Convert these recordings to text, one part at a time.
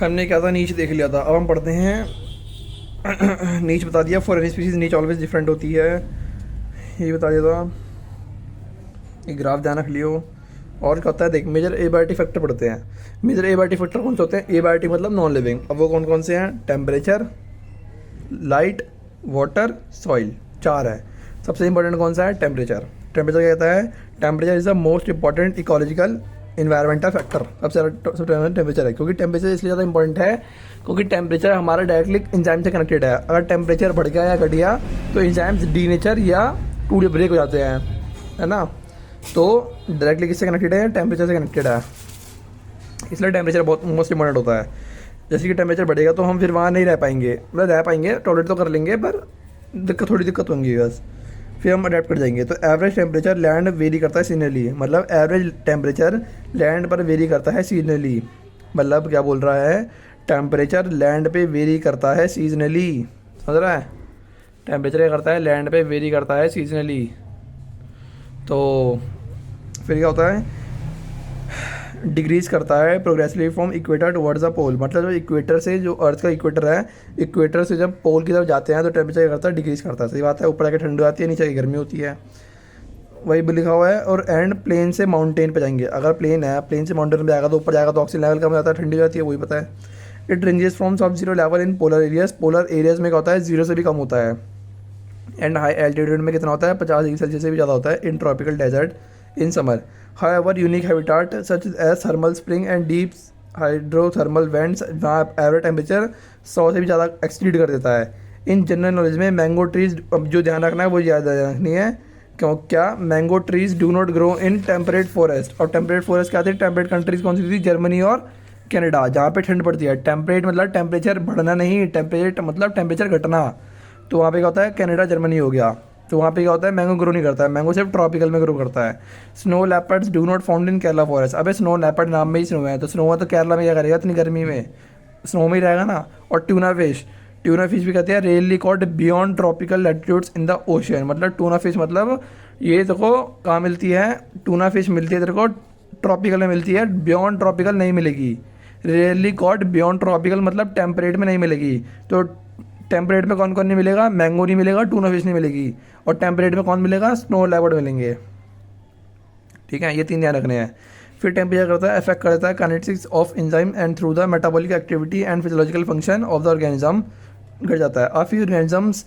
हमने क्या था, नीच देख लिया था। अब हम पढ़ते हैं नीच बता दिया। फॉर एनी स्पीसीज नीच ऑलवेज डिफरेंट होती है, ये बता दिया था। ये ग्राफ ध्यान रख लियो। और क्या होता है देख, major abiotic factor पढ़ते हैं। Major abiotic factor कौन से होते हैं? ए बाई टी मतलब नॉन लिविंग। अब वो कौन कौन से हैं? टेम्परेचर, लाइट, वाटर, सॉइल, चार है। सबसे इंपॉर्टेंट कौन सा है? टेम्परेचर। टेम्परेचर क्या कहता है? Temperature is the most important ecological environmental factor. सबसे टेम्परेचर है, क्योंकि टेम्परेचर इसलिए ज़्यादा इंपॉर्टेंट है क्योंकि टेम्परेचर हमारा डायरेक्टली इंजाइम से कनेक्टेड है। अगर टेम्परेचर बढ़ गया या घट गया तो इंजाइम्स डीनेचर या टूट ब्रेक हो जाते हैं, है ना। तो डायरेक्टली किससे कनेक्टेड है? टेम्परेचर से कनेक्टेड है, इसलिए टेम्परेचर बहुत मोस्ट इंपॉर्टेंट होता है। जैसे कि टेम्परेचर बढ़ेगा तो हम फिर वहाँ नहीं रह पाएंगे, मतलब रह पाएंगे, टॉलरेट तो कर लेंगे, पर थोड़ी दिक्कत होंगी बस, फिर हम अडेप्ट कर जाएंगे। तो एवरेज टेम्परेचर लैंड वेरी करता है सीजनली, मतलब एवरेज टेम्परेचर लैंड पर वेरी करता है सीजनली। मतलब क्या बोल रहा है? टेम्परेचर लैंड पे वेरी करता है सीजनली, समझ रहा है? टेम्परेचर क्या करता है? लैंड पे वेरी करता है सीजनली। तो फिर क्या होता है? डिक्रीज करता है progressively from equator towards the pole. मतलब जो इक्वेटर से, जो अर्थ का इक्वेटर है, इक्वेटर से जब पोल की तरफ जाते हैं तो टेम्परेचर क्या करता है? डिक्रीज करता है। सही बात है, ऊपर जाके ठंडी आती है, नीचे जाके गर्मी होती है, वही भी लिखा हुआ है। और एंड प्लेन से माउंटेन पे जाएंगे। अगर प्लेन है, प्लेन से माउंटेन पे जाएगा तो ऊपर जाएगा तो ऑक्सीजन लेवल कम हो जाता है, ठंडी हो जाती है, वही पता है। इट रेंजेस फ्रॉम सब zero level in polar areas. Polar areas में क्या होता है? जीरो से भी कम होता है। एंड हाई एल्टीट्यूड में कितना होता है? 50 डिग्री सेल्सियस से भी ज़्यादा होता है in tropical desert in summer. However unique habitat such as thermal spring and deep hydrothermal vents, जहाँ एवरेज टेम्परेचर 100 से भी ज़्यादा एक्सीड कर देता है। इन जनरल नॉलेज में मैंगो ट्रीज, अब जो ध्यान रखना है वो याद रखनी है, क्यों? क्या? Mango trees do not grow in temperate forest. और टेम्परेट फॉरेस्ट क्या थे? टेम्परेट कंट्रीज कौन सी थी? जर्मनी और कनाडा, जहाँ पे ठंड पड़ती है। टेम्परेट मतलब टेम्परेचर बढ़ना नहीं, टेम्परेट मतलब टेम्परेचर घटना। तो वहाँ पे क्या होता है? कनाडा, जर्मनी हो गया। तो वहाँ पे क्या होता है? मैंगो ग्रो नहीं करता है, मैंगो सिर्फ ट्रॉपिकल में ग्रो करता है। Snow leopards do not found in Kerala forest. अबे स्नो लेपर्ड नाम में ही स्नो है, तो स्नो है तो केरला में क्या करेगा इतनी गर्मी में? स्नो में ही रहेगा ना। और ट्यूना फिश, ट्यूना फिश भी कहते हैं rarely caught beyond tropical latitudes in the ocean. मतलब ट्यूना फिश मतलब ये देखो कहाँ मिलती है? ट्यूना फिश मिलती है तेरे को ट्रॉपिकल में मिलती है, बियॉन्ड ट्रॉपिकल नहीं मिलेगी। रेयरली कॉट बियॉन्ड ट्रॉपिकल मतलब टेम्परेट में नहीं मिलेगी। तो टेम्परेट में कौन कौन नहीं मिलेगा? मैंगो नहीं मिलेगा, टूना फिश नहीं मिलेगी। और टेम्परेट में कौन मिलेगा? स्नो लेपर्ड मिलेंगे। ठीक है, ये तीन ध्यान रखने हैं। फिर टेम्परेचर करता है, अफेक्ट करता है kinetics of enzyme and through the metabolic activity and physiological function of the organism घट जाता है। फ्यू ऑर्गेनिजम्स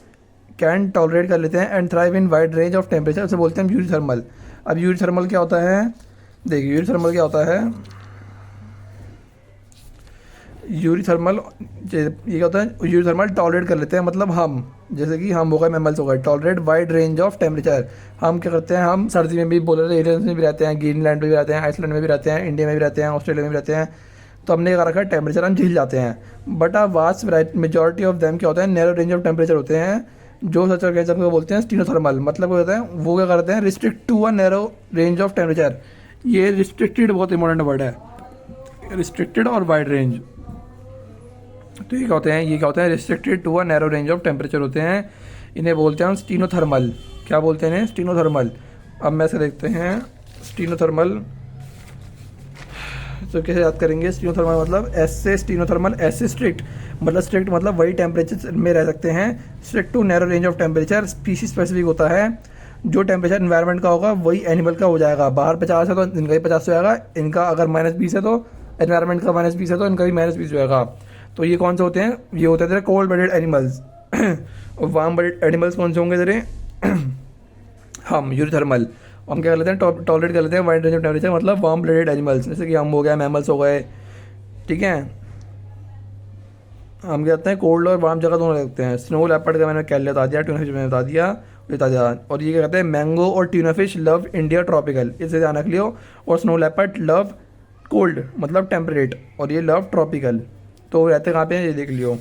कैन टॉलरेट कर लेते हैं and thrive in wide range of temperature, उसे बोलते हैं यूरिथर्मल। अब यूरिथर्मल क्या होता है? देखिए यूरिथर्मल क्या होता है? यूरिथर्मल ये क्या होता है? यूरिथर्मल टॉलरेट कर लेते हैं, मतलब हम, जैसे कि हम हो गए, मैमल्स हो गए, tolerate wide range of temperature. हम क्या करते हैं? हम सर्दी में भी, पोलर एरियाज में भी रहते हैं, ग्रीनलैंड में भी रहते हैं, आइसलैंड में भी रहते हैं, इंडिया में भी रहते हैं, ऑस्ट्रेलिया में भी रहते हैं। तो हमने क्या रखा है? टेम्परेचर हम झील जाते हैं। But a vast majority of them क्या होता है? नैरो रेंज ऑफ टेम्परेचर होते हैं, जो सच ऑर्गेनिज्म को बोलते हैं स्टीनोथर्मल। मतलब क्या होता है? वो क्या करते हैं? Restrict to a narrow range of temperature. ये रिस्ट्रिक्टेड बहुत इंपॉर्टेंट वर्ड है, रिस्ट्रिक्टेड और वाइड रेंज। तो ये क्या होते हैं? ये क्या होते हैं? Restricted to a narrow range of temperature होते हैं, इन्हें बोलते हैं हम स्टीनोथर्मल। क्या बोलते हैं इन्हें? स्टीनोथर्मल। अब मैं से देखते हैं स्टीनोथर्मल, तो कैसे याद करेंगे? स्टीनोथर्मल मतलब एस से स्टीनोथर्मल, एस से स्ट्रिक्ट, मतलब स्ट्रिक्ट मतलब वही टेम्परेचर में रह सकते हैं। Strict to narrow range of temperature species specific होता है, जो टेम्परेचर एनवायरनमेंट का होगा वही एनिमल का हो जाएगा। बाहर 50 है तो इनका भी 50 हो जाएगा, इनका अगर -20 है तो एनवायरनमेंट का -20 है तो इनका भी -20 हो जाएगा। तो ये कौन से होते हैं? ये होते हैं तेरे कोल्ड ब्लडेड एनिमल्स। और वार्म ब्लडेड एनिमल्स कौन से होंगे तेरे? हम यूरिथर्मल। हम क्या कर लेते हैं? टॉलरेट कर लेते हैं वाइड रेंज ऑफ टेम्परेचर, मतलब वार्म ब्लडेड एनिमल्स, जैसे कि हम हो गए, मैमल्स हो गए। ठीक है, हम क्या करते हैं? कोल्ड और वार्म जगह दोनों रखते हैं। स्नो लेपर्ड का मैंने क्या बता दिया, ट्यूना फिश मैंने बता दिया, बता दिया। और ये क्या कहते हैं? मैंगो और tuna fish love India tropical, इसे ध्यान रख लियो। और स्नो लेपर्ड लव कोल्ड मतलब टेम्परेट, और ये लव ट्रॉपिकल। तो रहते कहाँ पे हैं ये देख लियो।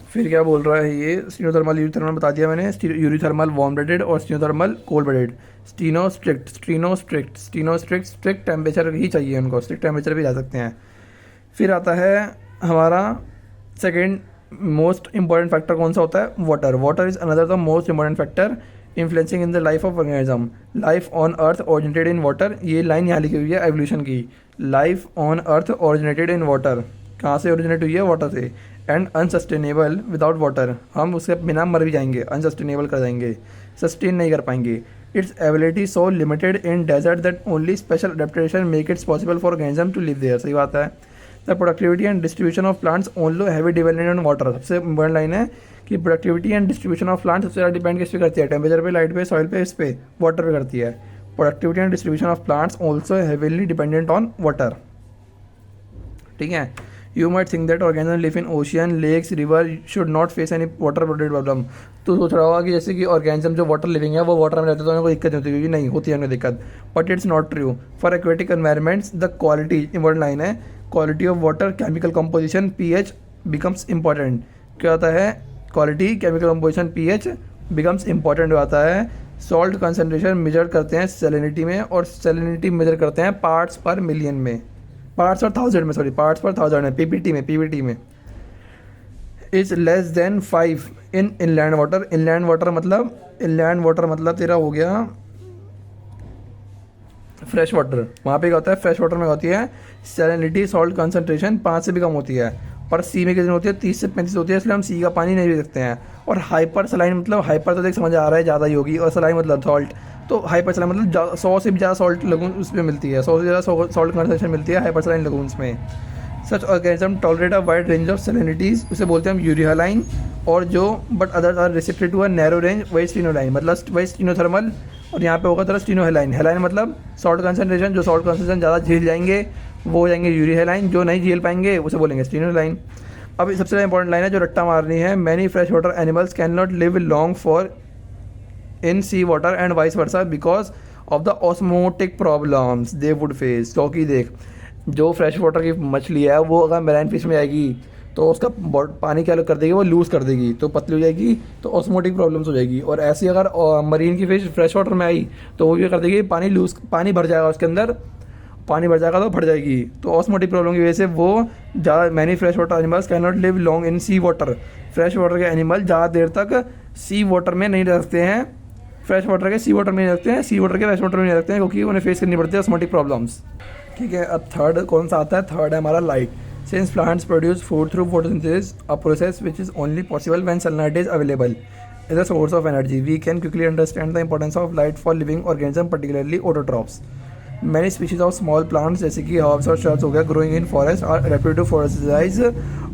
फिर क्या बोल रहा है ये? स्टीनोथर्मल यूरिथर्मल बता दिया मैंने, यूरिथर्मल वार्म ब्लडेड और stenothermal cold blooded. Steno strict, steno strict, steno strict, strict temperature ही चाहिए उनको, स्ट्रिक्ट टेम्परेचर भी जा सकते हैं। फिर आता है हमारा सेकेंड मोस्ट इंपॉर्टेंट फैक्टर, कौन सा होता है? Water. Water is another the most important factor influencing in the life of organism. Life on earth originated in water, ये लाइन यहाँ लिखी हुई है एवोल्यूशन की। Life on earth originated in water, कहाँ से ओरिजिनेट हुई है? वाटर से। एंड अनसस्टेनेबल विदाउट वाटर, हम उसके बिना मर भी जाएंगे, अनसस्टेनेबल कर जाएंगे, सस्टेन नहीं कर पाएंगे। Its ability so limited in desert that only special adaptation make its possible for organism to live there. सही बात है। The productivity and distribution of plants only heavy dependent on water, सबसे important line है कि productivity and distribution of plants सबसे ज़्यादा depend किस पे करती है? टेम्परेचर पे, लाइट पे, सॉइल पे, इस पे वाटर पे करती है। Productivity and distribution of plants also heavily dependent on water. ठीक है। You might think that organism live in ocean, lakes, river should not face any water related problem. तो सोच रहा होगा कि जैसे कि ऑर्गेनिज्म जो वाटर लिविंग है वो वाटर में रहते तो उन्हें कोई दिक्कत नहीं होती, क्योंकि नहीं होती है उन्हें दिक्कत। But it's not true. For aquatic environments the quality, important line है, quality of water, chemical composition, pH becomes important. क्या होता है? Quality, chemical composition, pH becomes important आता है। सॉल्ट कंसनट्रेशन मेजर करते हैं सैलिनिटी में, और सैलिनिटी मेजर करते हैं पार्ट्स पर मिलियन में, पार्ट्स पर थाउजेंड में, सॉरी पार्ट्स पर थाउजेंड में, पीपीटी में। Is less than 5 in inland water. Inland water मतलब तेरा हो गया फ्रेश वाटर। वहाँ पे क्या होता है? फ्रेश वाटर में होती है सैलिनिटी, सॉल्ट कंसनट्रेशन 5 से भी कम होती है, पर सी में कितनी होती है? 30 से 35 होती है, इसलिए हम सी का पानी नहीं पी सकते हैं। और हाइपर सलाइन मतलब, हाइपर तो देख समझ आ रहा है ज़्यादा ही होगी, और सलाइन मतलब सॉल्ट, तो हाइपर सलाइन मतलब 100 से भी ज़्यादा सॉल्ट लगून उसमें मिलती है, 100 से ज़्यादा सॉल्ट कंसनट्रेशन मिलती है हाइपर सलाइन लगून्स में। Such organism tolerate a wide range of salinities, उसे बोलते हैं हम यूरिहालाइन, और जो but others are restricted to a narrow range, वही स्टीनोलाइन, मतलब वही स्टीनोथर्मल, और यहाँ पे होगा तरह स्टीनोहेलाइन। हेलाइन मतलब सॉल्ट कंसनट्रेशन, जो सॉल्ट कंसनट्रेशन ज़्यादा झेल जाएंगे वो हो जाएंगे यूरिहालाइन, जो नहीं झेल पाएंगे उसे बोलेंगे स्टीनोलाइन। अब सबसे ज़्यादा इंपॉर्टेंट लाइन है जो रट्टा मारनी है, many fresh water animals can not live long for in sea water and vice versa because of the osmotic problems they would face. क्योंकि देख, जो फ्रेश वाटर की मछली है वो अगर मैराइन फिश में आएगी तो उसका पानी क्या कर देगी? वो लूज़ कर देगी, तो पतली हो जाएगी, तो ऑस्मोटिक प्रॉब्लम्स हो जाएगी। और ऐसी अगर मरीन की फिश फ्रेश वाटर में आई तो वो क्या कर देगी? पानी भर जाएगा उसके अंदर, पानी भर जाएगा तो फट जाएगी। तो ऑस्मोटिक प्रॉब्लम की वजह से वो ज़्यादा, many fresh water animals can not live long in sea water. Fresh water के एनिमल ज़्यादा देर तक सी वाटर में नहीं रह सकते हैं, फ्रेश वाटर के सी वाटर में नहीं रखते हैं, सी वाटर के फ्रेश वाटर में नहीं रखते हैं, क्योंकि उन्हें फेस करनी पड़ती है ऑस्मोटिक प्रॉब्लम्स। ठीक है। अब थर्ड कौन सा आता है? थर्ड है हमारा light. Since plants produce food through photosynthesis, a process which is only possible when sunlight is available as a source of energy, we can quickly understand the importance of light for living organism, particularly autotrophs. Many species of small plants जैसे कि herbs और shrubs हो गया, growing in forest are adapted to photosynthesize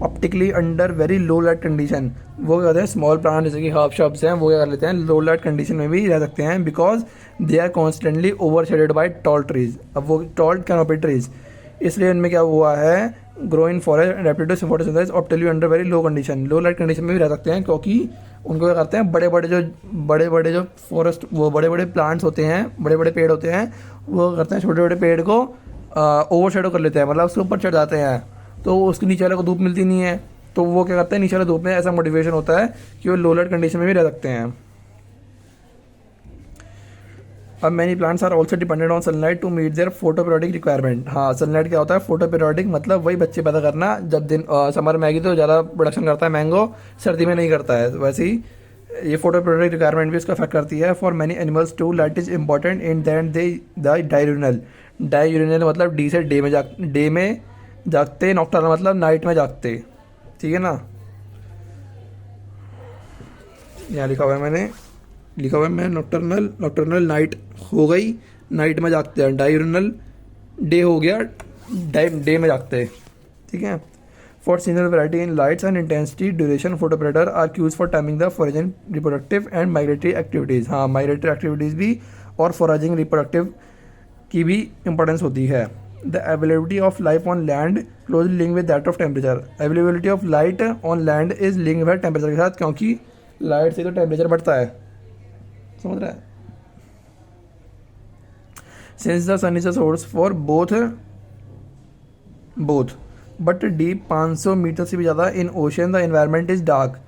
optically under very low light condition. वो क्या कहते हैं? Small plant जैसे कि हर्ब shrubs हैं, वो क्या कर लेते हैं? लो लाइट कंडीशन में भी रह सकते हैं, because they are constantly overshaded by tall trees. अब वो टॉल कैनोपी ट्रीज, इसलिए इनमें क्या हुआ है? Grow in forest adapted to photosynthesis optically under very low condition, low light condition में भी रह सकते हैं, क्योंकि उनको क्या करते हैं? बड़े बड़े जो फॉरेस्ट, वो बड़े बड़े प्लांट्स होते हैं, बड़े बड़े पेड़ होते हैं, वो करते हैं छोटे छोटे पेड़ को ओवरशैडो कर लेते हैं, मतलब उसके ऊपर चढ़ जाते हैं, तो उसके नीचे वाले को धूप मिलती नहीं है, तो वो क्या करते हैं? नीचे वाले धूप में ऐसा मोटिवेशन होता है कि वो लो लाइट कंडीशन में भी रह सकते हैं। अब many plants are also dependent on sunlight to meet their photoperiodic requirement. हाँ, सनलाइट क्या होता है? फोटोपीरियोडिक मतलब वही बच्चे पैदा करना, जब दिन समर में आएगी तो ज़्यादा प्रोडक्शन करता है मैंगो, सर्दी में नहीं करता है। वैसे ही ये फोटोपीरियोडिक रिक्वायरमेंट भी इसको अफेक्ट करती है। For many animals to light is important in that they the diurnal मतलब डी से डे में जागते, नॉक्टर्नल मतलब नाइट में जागते। ठीक है ना, यहाँ लिखा हुआ है मैंने नॉक्टर्नल नाइट हो गई, नाइट में जागते हैं। डाययूरिनल डे हो गया, डे में जागते हैं। ठीक है। For seasonal variety in lights and intensity duration photoperiod are use for timing the foraging reproductive and migratory activities. हाँ, माइग्रेटरी एक्टिविटीज़ भी और फॉरेजिंग रिप्रोडक्टिव की भी इंपॉर्टेंस होती है। The availability of life on land closely link with that of temperature. Availability of light on land is link with temperature के साथ, क्योंकि लाइट से तो टेम्परेचर बढ़ता है, समझ रहा है। Since the sun is a source for both but deep 500 metre से भी ज़्यादा in ocean the environment is dark.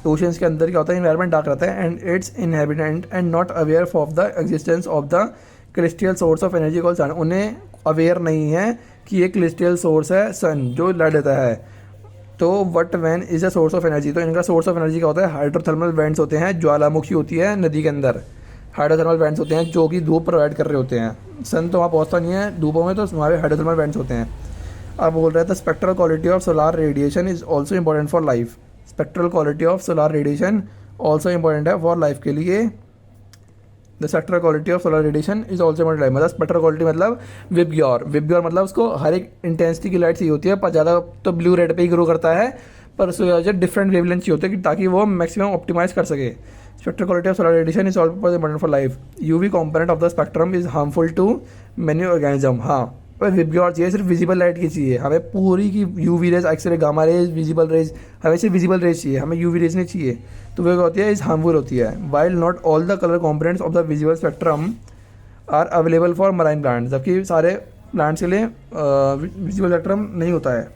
Oceans के अंदर क्या होता है? एनवायरनमेंट डार्क रहता है, and its inhabitant and not aware of the existence of the crystal source of energy called sun. उन्हें अवेयर नहीं है कि ये क्रिस्टल सोर्स है सन, जो लड़ देता है। तो what van is a source of energy, तो इनका सोर्स ऑफ एनर्जी क्या होता है? हाइड्रोथर्मल वेंट्स होते हैं, ज्वालामुखी होती है नदी के अंदर, हाइड्रोथर्मल वेंट्स होते हैं जो कि धूप प्रोवाइड कर रहे होते हैं। सन तो वहाँ पहुँचता नहीं है धूपों में, तो हमारे हाइड्रोथर्मल वेंट्स होते हैं। अब बोल रहे थे spectral quality of solar radiation is also important for life. Spectral quality of solar radiation also important है फॉर लाइफ के लिए। The spectral quality of solar radiation is also important. मतलब स्पेक्ट्रल क्वालिटी मतलब विबग्योर। विबग्योर मतलब उसको हर एक intensity की light चाहिए होती है, पर ज़्यादा तो ब्लू रेड पे ही ग्रो करता है, पर उसको डिफरेंट वेवलेंथ चाहिए होती है कि ताकि वो मैक्सिमम ऑप्टिमाइज कर सके। Spectral quality of solar radiation is also important for life. UV component of the spectrum is harmful to many organism. हाँ, पर विबग्योर चाहिए, सिर्फ विजिबल लाइट की चाहिए हमें, पूरी की UV rays, x-ray, gamma rays, visible rays, हमें सिर्फ विजिबल रेज चाहिए, हमें यूवी रेज नहीं चाहिए। तो वो क्या होती है, इस हार्मफुल होती है। While not all the colour components of the visible spectrum are available for marine plants, जबकि सारे प्लांट्स के लिए विजिबल स्पेक्ट्रम नहीं होता है।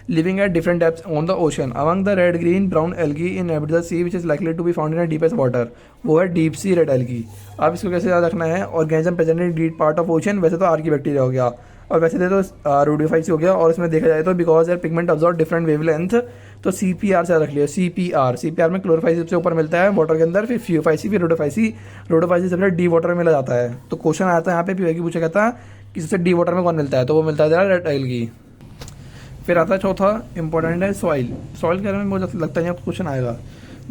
Living at different depths on the ocean among the red green brown algae in the sea which is likely to be found in a deepest water, वो है deep sea red algae. अब इसको कैसे याद रखना है, organism present in deep part of ocean, वैसे तो आर्की बैक्टीरिया हो गया, और वैसे तो रूडिफाइसी हो गया, और इसमें देखा जाए तो because their pigment absorb different wavelength, तो CPR से रख लिया। CPR में क्लोरोफाइसी सबसे ऊपर मिलता है वाटर के अंदर, फिर फ्यूफाइसी, फिर रोडोफाइसी। रोडोफाइसी सबसे डी वाटर में मिला जाता है। तो क्वेश्चन आता है यहाँ पे पीवाई की पूछा कहता कि सबसे डी वाटर में कौन मिलता है, तो वो मिलता है रेड एल्गी। फिर आता है चौथा इंपॉर्टेंट है सॉइल। सॉइल के बारे में मुझे लगता है यहाँ क्वेश्चन आएगा।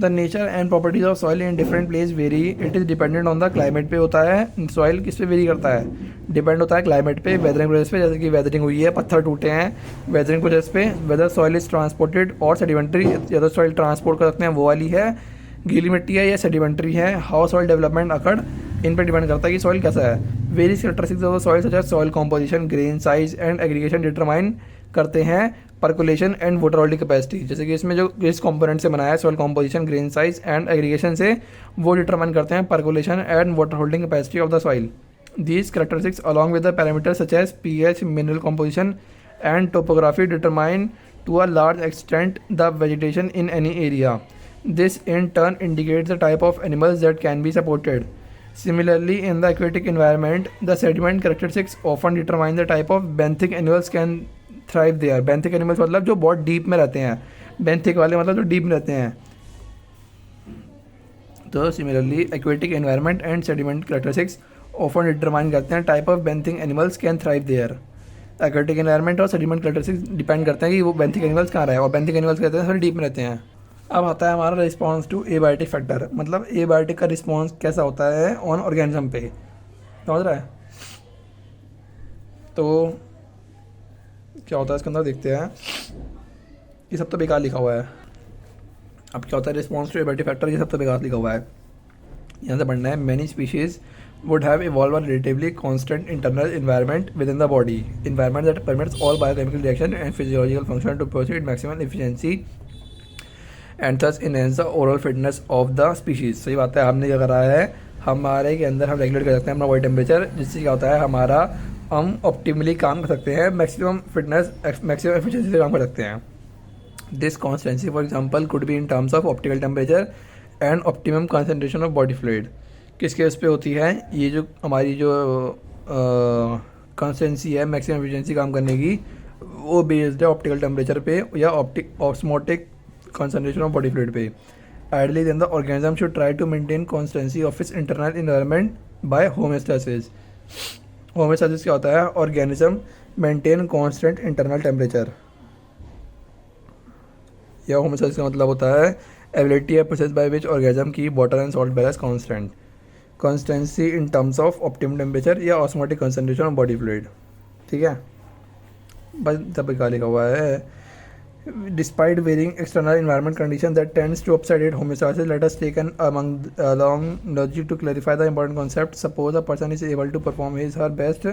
The nature and properties of soil in different place very, it is dependent on the climate पे होता है। सॉइल किस पे वेरी करता है, डिपेंड होता है क्लाइमेट पे, वेदरिंग प्रोसेस पे, जैसे कि वेदरिंग हुई है, पत्थर टूटे हैं, वेदरिंग प्रोसेस पे, वेदर सॉइल इज ट्रांसपोर्टेड और सेडिमेंट्री, या तो सॉइल ट्रांसपोर्ट कर सकते हैं वो वाली है, गीली मिट्टी है या सेडिमेंट्री है, हाउ सॉइल डेवलपमेंट अकड़, इन पर डिपेंड करता है कि सॉइल कैसा है। Various characteristics of soil such as soil composition, grain size and aggregation determine करते हैं percolation and water holding capacity. जैसे कि इसमें जो इस कंपोनेंट से बनाया है, soil composition, grain size and aggregation से, वो डिटरमाइन करते हैं percolation and water holding capacity of the soil. These characteristics along with the parameters such as pH, mineral composition and topography determine to a large extent the vegetation in any area. This in turn indicates the type of animals that can be supported. Similarly, in the aquatic environment, the sediment characteristics often determine the type of benthic animals can thrive there. Benthic animals मतलब जो बहुत deep में रहते हैं, benthic वाले मतलब जो deep में रहते हैं। तो similarly aquatic environment and sediment characteristics often determine करते हैं type of benthic animals can thrive there. Aquatic environment और सेडिमेंट कैरेक्टरिस्टिक्स डिपेंड करते हैं कि वो बेंथिक एनिमल्स कहाँ रहे, और बेंथिक एनिमल्स कहते हैं थोड़ी डीप में रहते हैं। अब आता है हमारा रिस्पॉन्स टू एबायोटिक फैक्टर, मतलब एबायोटिक का रिस्पॉन्स कैसा होता है ऑन ऑर्गेनिज्म पे, समझ रहा है। तो क्या होता है इसके अंदर देखते हैं, ये सब तो बेकार लिखा हुआ है। अब क्या होता है रिस्पॉन्स टू एबायोटिक फैक्टर, ये सब तो बेकार लिखा हुआ है, यहाँ से पढ़ना है। Many species would have evolved a relatively constant internal environment within the body, environment that permits all biochemical reaction and physiological function to proceed maximum efficiency and thus enhance the overall fitness of the species। सही बात है, हमने क्या करा है, हमारे के अंदर हम रेगुलेट कर सकते हैं अपना बॉडी टेम्परेचर, जिससे क्या होता है हमारा हम ऑप्टिमली काम कर सकते हैं, मैक्सिमम फिटनेस, मैक्सिमम एफिशिएंसी से काम कर सकते हैं। This constituency for example could be in terms of optical temperature and optimum concentration of body fluid. किस केस पे होती है ये, जो हमारी जो कंसिस्टेंसी है मैक्सिमम एफिशिएंसी काम करने की, वो बेस्ड है ऑप्टिकल टेम्परेचर पे या osmotic concentration of body fluid पे। Ideally then the organism should try to maintain consistency of its internal environment by homeostasis. Homeostasis क्या होता है, organism maintain constant internal temperature, या होमोस्टेसिस का मतलब होता है एबिलिटी है प्रोसेस बाय विच ऑर्गेनिज्म की water and salt balance constant, consistency in terms of optimum temperature या osmotic concentration of body fluid. ठीक है, बस सब क्या लिखा हुआ है। Despite varying external environment condition that tends to upset homeostasis, let us take an along logic to clarify the important concept. Suppose a person is able to perform his her best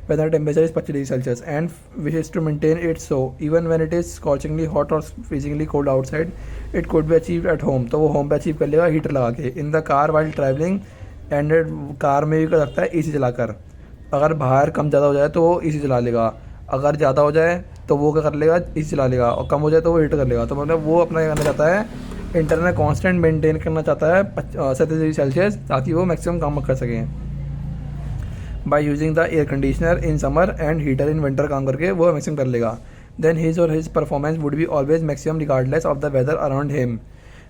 when the temperature is 25 degrees Celsius and wishes to maintain it so even when it is scorchingly hot or freezingly cold outside, it could be achieved at home. तो वो home पे achieve कर लेगा heater लगा के। In the car while travelling, and car में भी कर सकता है एसी चलाकर। अगर बाहर कम ज़्यादा हो जाए तो वो एसी चला लेगा, अगर ज़्यादा हो जाए तो वो क्या कर लेगा, एसी चला लेगा, और कम हो जाए तो वो हीटर कर लेगा। तो मतलब वो अपना क्या करना चाहता है, इंटरनल कांस्टेंट मेंटेन करना चाहता है 37 डिग्री सेल्सियस, ताकि वो मैक्सिमम काम कर सकें। By using the air conditioner in summer and heater in winter काम करके वो मैक्सिमम कर लेगा। देन हिज और his performance would be always maximum regardless of the weather around him.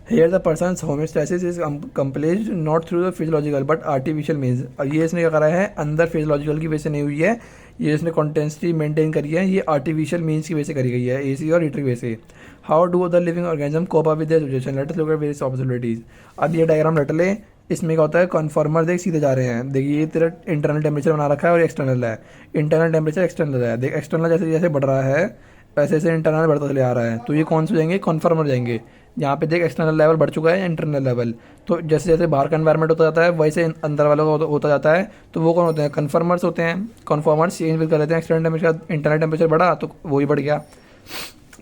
Here the person homeostasis is complete not through the physiological but artificial means. अब ये इसने क्या करा है, अंदर फिजियोलॉजिकल की वजह से नहीं हुई है, ये इसने कॉन्टेंसिटी मेंटेन करी है, ये आर्टिफिशियल मीन्स की वजह से करी गई है, एसी और हीटर की वजह से। How do the living organism cope up with this situation, let us look at various possibilities. अब ये डायग्राम रट ले, इसमें क्या होता है, कन्फर्मर देख सीधे जा रहे हैं, देखिए ये तेरा इंटरनल टेम्परेचर बना रखा है और एक्सटर्नल है, इंटरनल टेम्परेचर एक्सटर्नल है, देख एक्सटर्नल जैसे जैसे बढ़ रहा है वैसे से इंटरनल बढ़ता चले आ रहा है, तो ये कौन से जाएंगे, कन्फर्मर जाएंगे। यहाँ पे देख एक्सटर्नल लेवल बढ़ चुका है, इंटरनल लेवल, तो जैसे जैसे बाहर का एनवायरनमेंट होता जाता है वैसे अंदर वालों का होता जाता है, तो वो कौन होते हैं, कन्फर्मर्स होते हैं। कन्फर्मर्स चेंज कर लेते हैं, एक्सटर्नल टेम्परेचर इंटरनल टेम्परेचर बढ़ा तो वो ही बढ़ गया।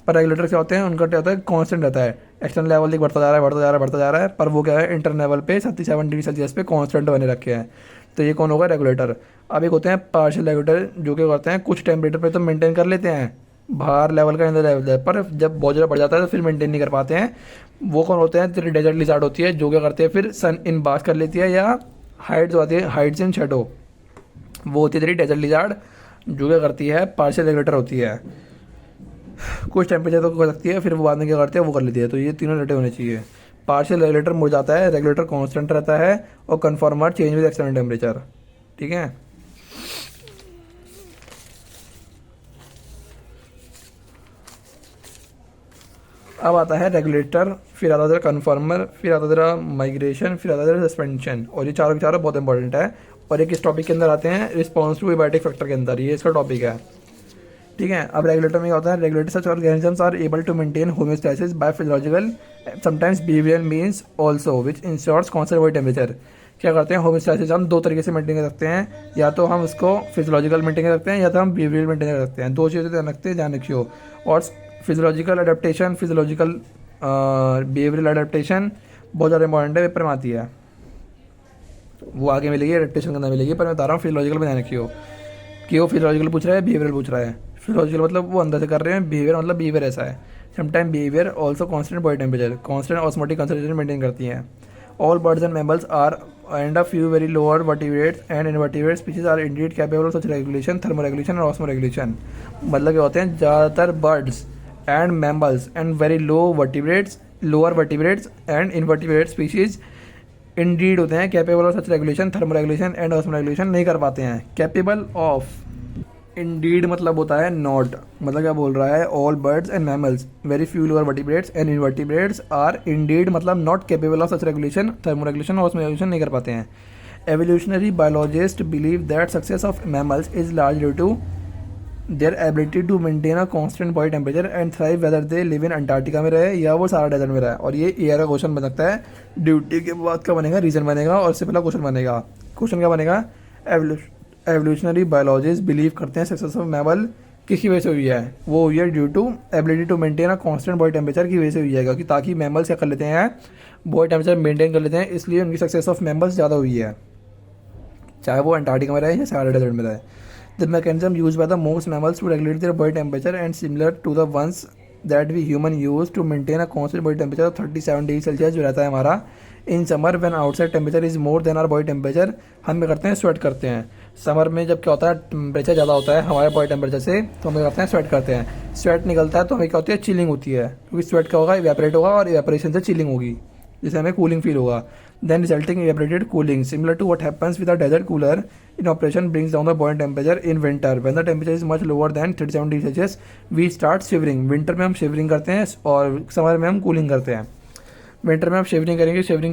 पर रेगुलेटर क्या होते हैं, उनका क्या होता है, कांस्टेंट रहता है, एक्सटर्नल लेवल देख बढ़ता जा रहा है बढ़ता जा रहा है बढ़ता जा रहा है, पर वो क्या है, इंटरनल लेवल पे 37 डिग्री सेल्सियस पे कांस्टेंट बने रखे हैं, तो ये कौन होगा, रेगुलेटर। अब एक होते हैं पार्शियल रेगुलेटर, जो क्या करते हैं कुछ टेम्परेचर पे तो मेंटेन कर लेते हैं, बाहर लेवल का अंदर लेवल है, पर जब बहुत ज़्यादा बढ़ जाता है तो फिर मेंटेन नहीं कर पाते हैं। वो कौन होते हैं, तेरी डेजर्ट लिजार्ड होती है, जो क्या करते हैं फिर सन इन बास कर लेती है, या हाइट जो आती है हाइट्स इन शैडो, वो होती है तेरी डेजर्ट लिजार्ड, जो क्या करती है पार्शियल रेगुलेटर होती है, कुछ टेम्परेचर तो कर सकती है, फिर वो बाद में क्या करते हैं वो कर लेती है, तो ये तीनों रेटे होने चाहिए। पार्शियल रेगुलेटर मुड़ जाता है, रेगुलेटर कांस्टेंट रहता है, और कन्फर्मर चेंज विद एक्सटर्नल टेम्परेचर, ठीक है। अब आता है रेगुलेटर, फिर आता है तेरा कन्फर्मर, फिर आता है तेरा माइग्रेशन, फिर आता है तेरा सस्पेंशन, और ये चारों के चारों बहुत इंपॉर्टेंट है। और एक इस टॉपिक के अंदर आते हैं रिस्पॉन्स टू एबायोटिक फैक्टर के अंदर, ये इसका टॉपिक है, ठीक है। अब रेगुलेटर में क्या होता है, regulator such organisms are able to maintain homeostasis by physiological sometimes behaviour means also which ensures conserve temperature. क्या करते हैं, होम्योस्टैसिस हम दो तरीके से मेंटेन कर सकते हैं, या तो हम उसको फिजियोलॉजिकल मेंटेन कर सकते हैं, या तो हम बिहेवियर मेंटेन कर सकते हैं, दो चीज़ें ध्यान रखते हैं, ध्यान रखियो। और physiological adaptation, physiological behavioural adaptation बहुत ज़्यादा इंपॉर्टेंट है, पेपर में आती है, वो आगे मिलेगी, अडेप्टेशन के अंदर मिलेगी, पर मैं बता रहा हूँ फिजियोलॉजिकल में ध्यान रखियो कि वो फिजियोलॉजिकल पूछ रहा है, बिहेवियरल पूछ रहा है। फिजियोलॉजिकल मतलब वो अंदर से कर रहे हैं, बिहेवियर मतलब बिहेवियर ऐसा है। Sometime behaviour also constant body temperature, constant osmotic concentration maintain करती हैं। All birds and mammals are and a few very lower vertebrates and invertebrate species are indeed capable of such regulation, thermoregulation और osmoregulation. मतलब क्या होते हैं, ज़्यादातर birds and mammals and very lower vertebrates and invertebrate species indeed होते हैं capable of such regulation, thermoregulation and osmoregulation नहीं कर पाते हैं। कैपेबल ऑफ, इंडीड मतलब होता है नॉट, मतलब क्या बोल रहा है, all birds and mammals very few lower vertebrates and invertebrates are indeed मतलब not capable of such regulation, thermoregulation और ऑस्मोरेगुलेशन नहीं कर पाते हैं। Evolutionary biologist believe that success of mammals is large due to their ability to maintain a constant body temperature and thrive whether they live in Antarctica में रहे या वो सारा डेजर्ट में रहे। और ये ईयर का क्वेश्चन बन सकता है, ड्यूटी के बाद का बनेगा, रीजन बनेगा, और इससे पहला क्वेश्चन बनेगा। क्वेश्चन क्या बनेगा, एवोल्यूशनरी बायोलॉजिस्ट बिलीव करते हैं सक्सेस ऑफ मैमल किसकी वजह से हुई है, वो हुई है due to ability to maintain a constant body temperature की वजह से हुई है, कि ताकि मैमल्स क्या कर लेते हैं, बॉडी टेम्परेचर मेंटेन कर लेते हैं, इसलिए उनकी सक्सेस ऑफ मैमल्स ज़्यादा हुई है, चाहे वो अंटार्कटिका में रहे या सहारा डेजर्ट में रहे। The mechanism used by the most mammals to regulate their body temperature and similar to the ones that we human use to maintain a constant body temperature of 37 degree Celsius जो रहता है हमारा in summer when outside temperature is more than our body temperature. हम क्या करते हैं, sweat करते हैं। समर में जब क्या होता है, टेम्परेचर ज़्यादा होता है हमारे बॉडी टेम्परेचर से, तो हम क्या करते हैं, स्वेट करते हैं। स्वेट निकलता है तो हमें क्या होती है, चिलिंग होती है, क्योंकि स्वेट क्या होगा, इवेपोरेट होगा, और इवेपोरेशन से चिलिंग होगी, जिससे हमें कूलिंग फील होगा। Then resulting in evaporated cooling, similar to what happens with a desert cooler in operation, brings down the body temperature in winter. When the temperature is much lower than 37 degree Celsius, we start shivering. Winter में हम shivering करते हैं और summer में हम cooling करते हैं। Winter में हम शिवरिंग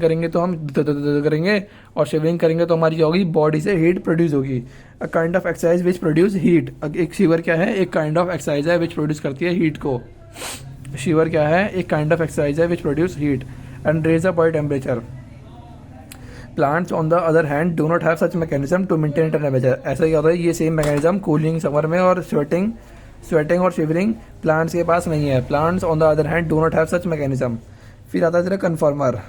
करेंगे तो हम करेंगे, और शिवरिंग करेंगे तो हमारी क्या होगी, बॉडी से हीट प्रोड्यूस होगी। A kind of exercise which produce heat. एक शिवर क्या है, एक काइंड ऑफ एक्सरसाइज है विच प्रोड्यूस करती है हीट को। शिवर क्या है, एक काइंड ऑफ एक्सरसाइज है which produce heat and raise the body temperature. Plants on the other hand do not have such mechanism to maintain temperature. ऐसा क्या होता है, ये सेम मैकेनिज्म कूलिंग समर में और स्वेटिंग और शिवरिंग प्लांट्स के पास नहीं है। Plants on the other hand do not have such mechanism. फिर आता है तेरा कन्फर्मर।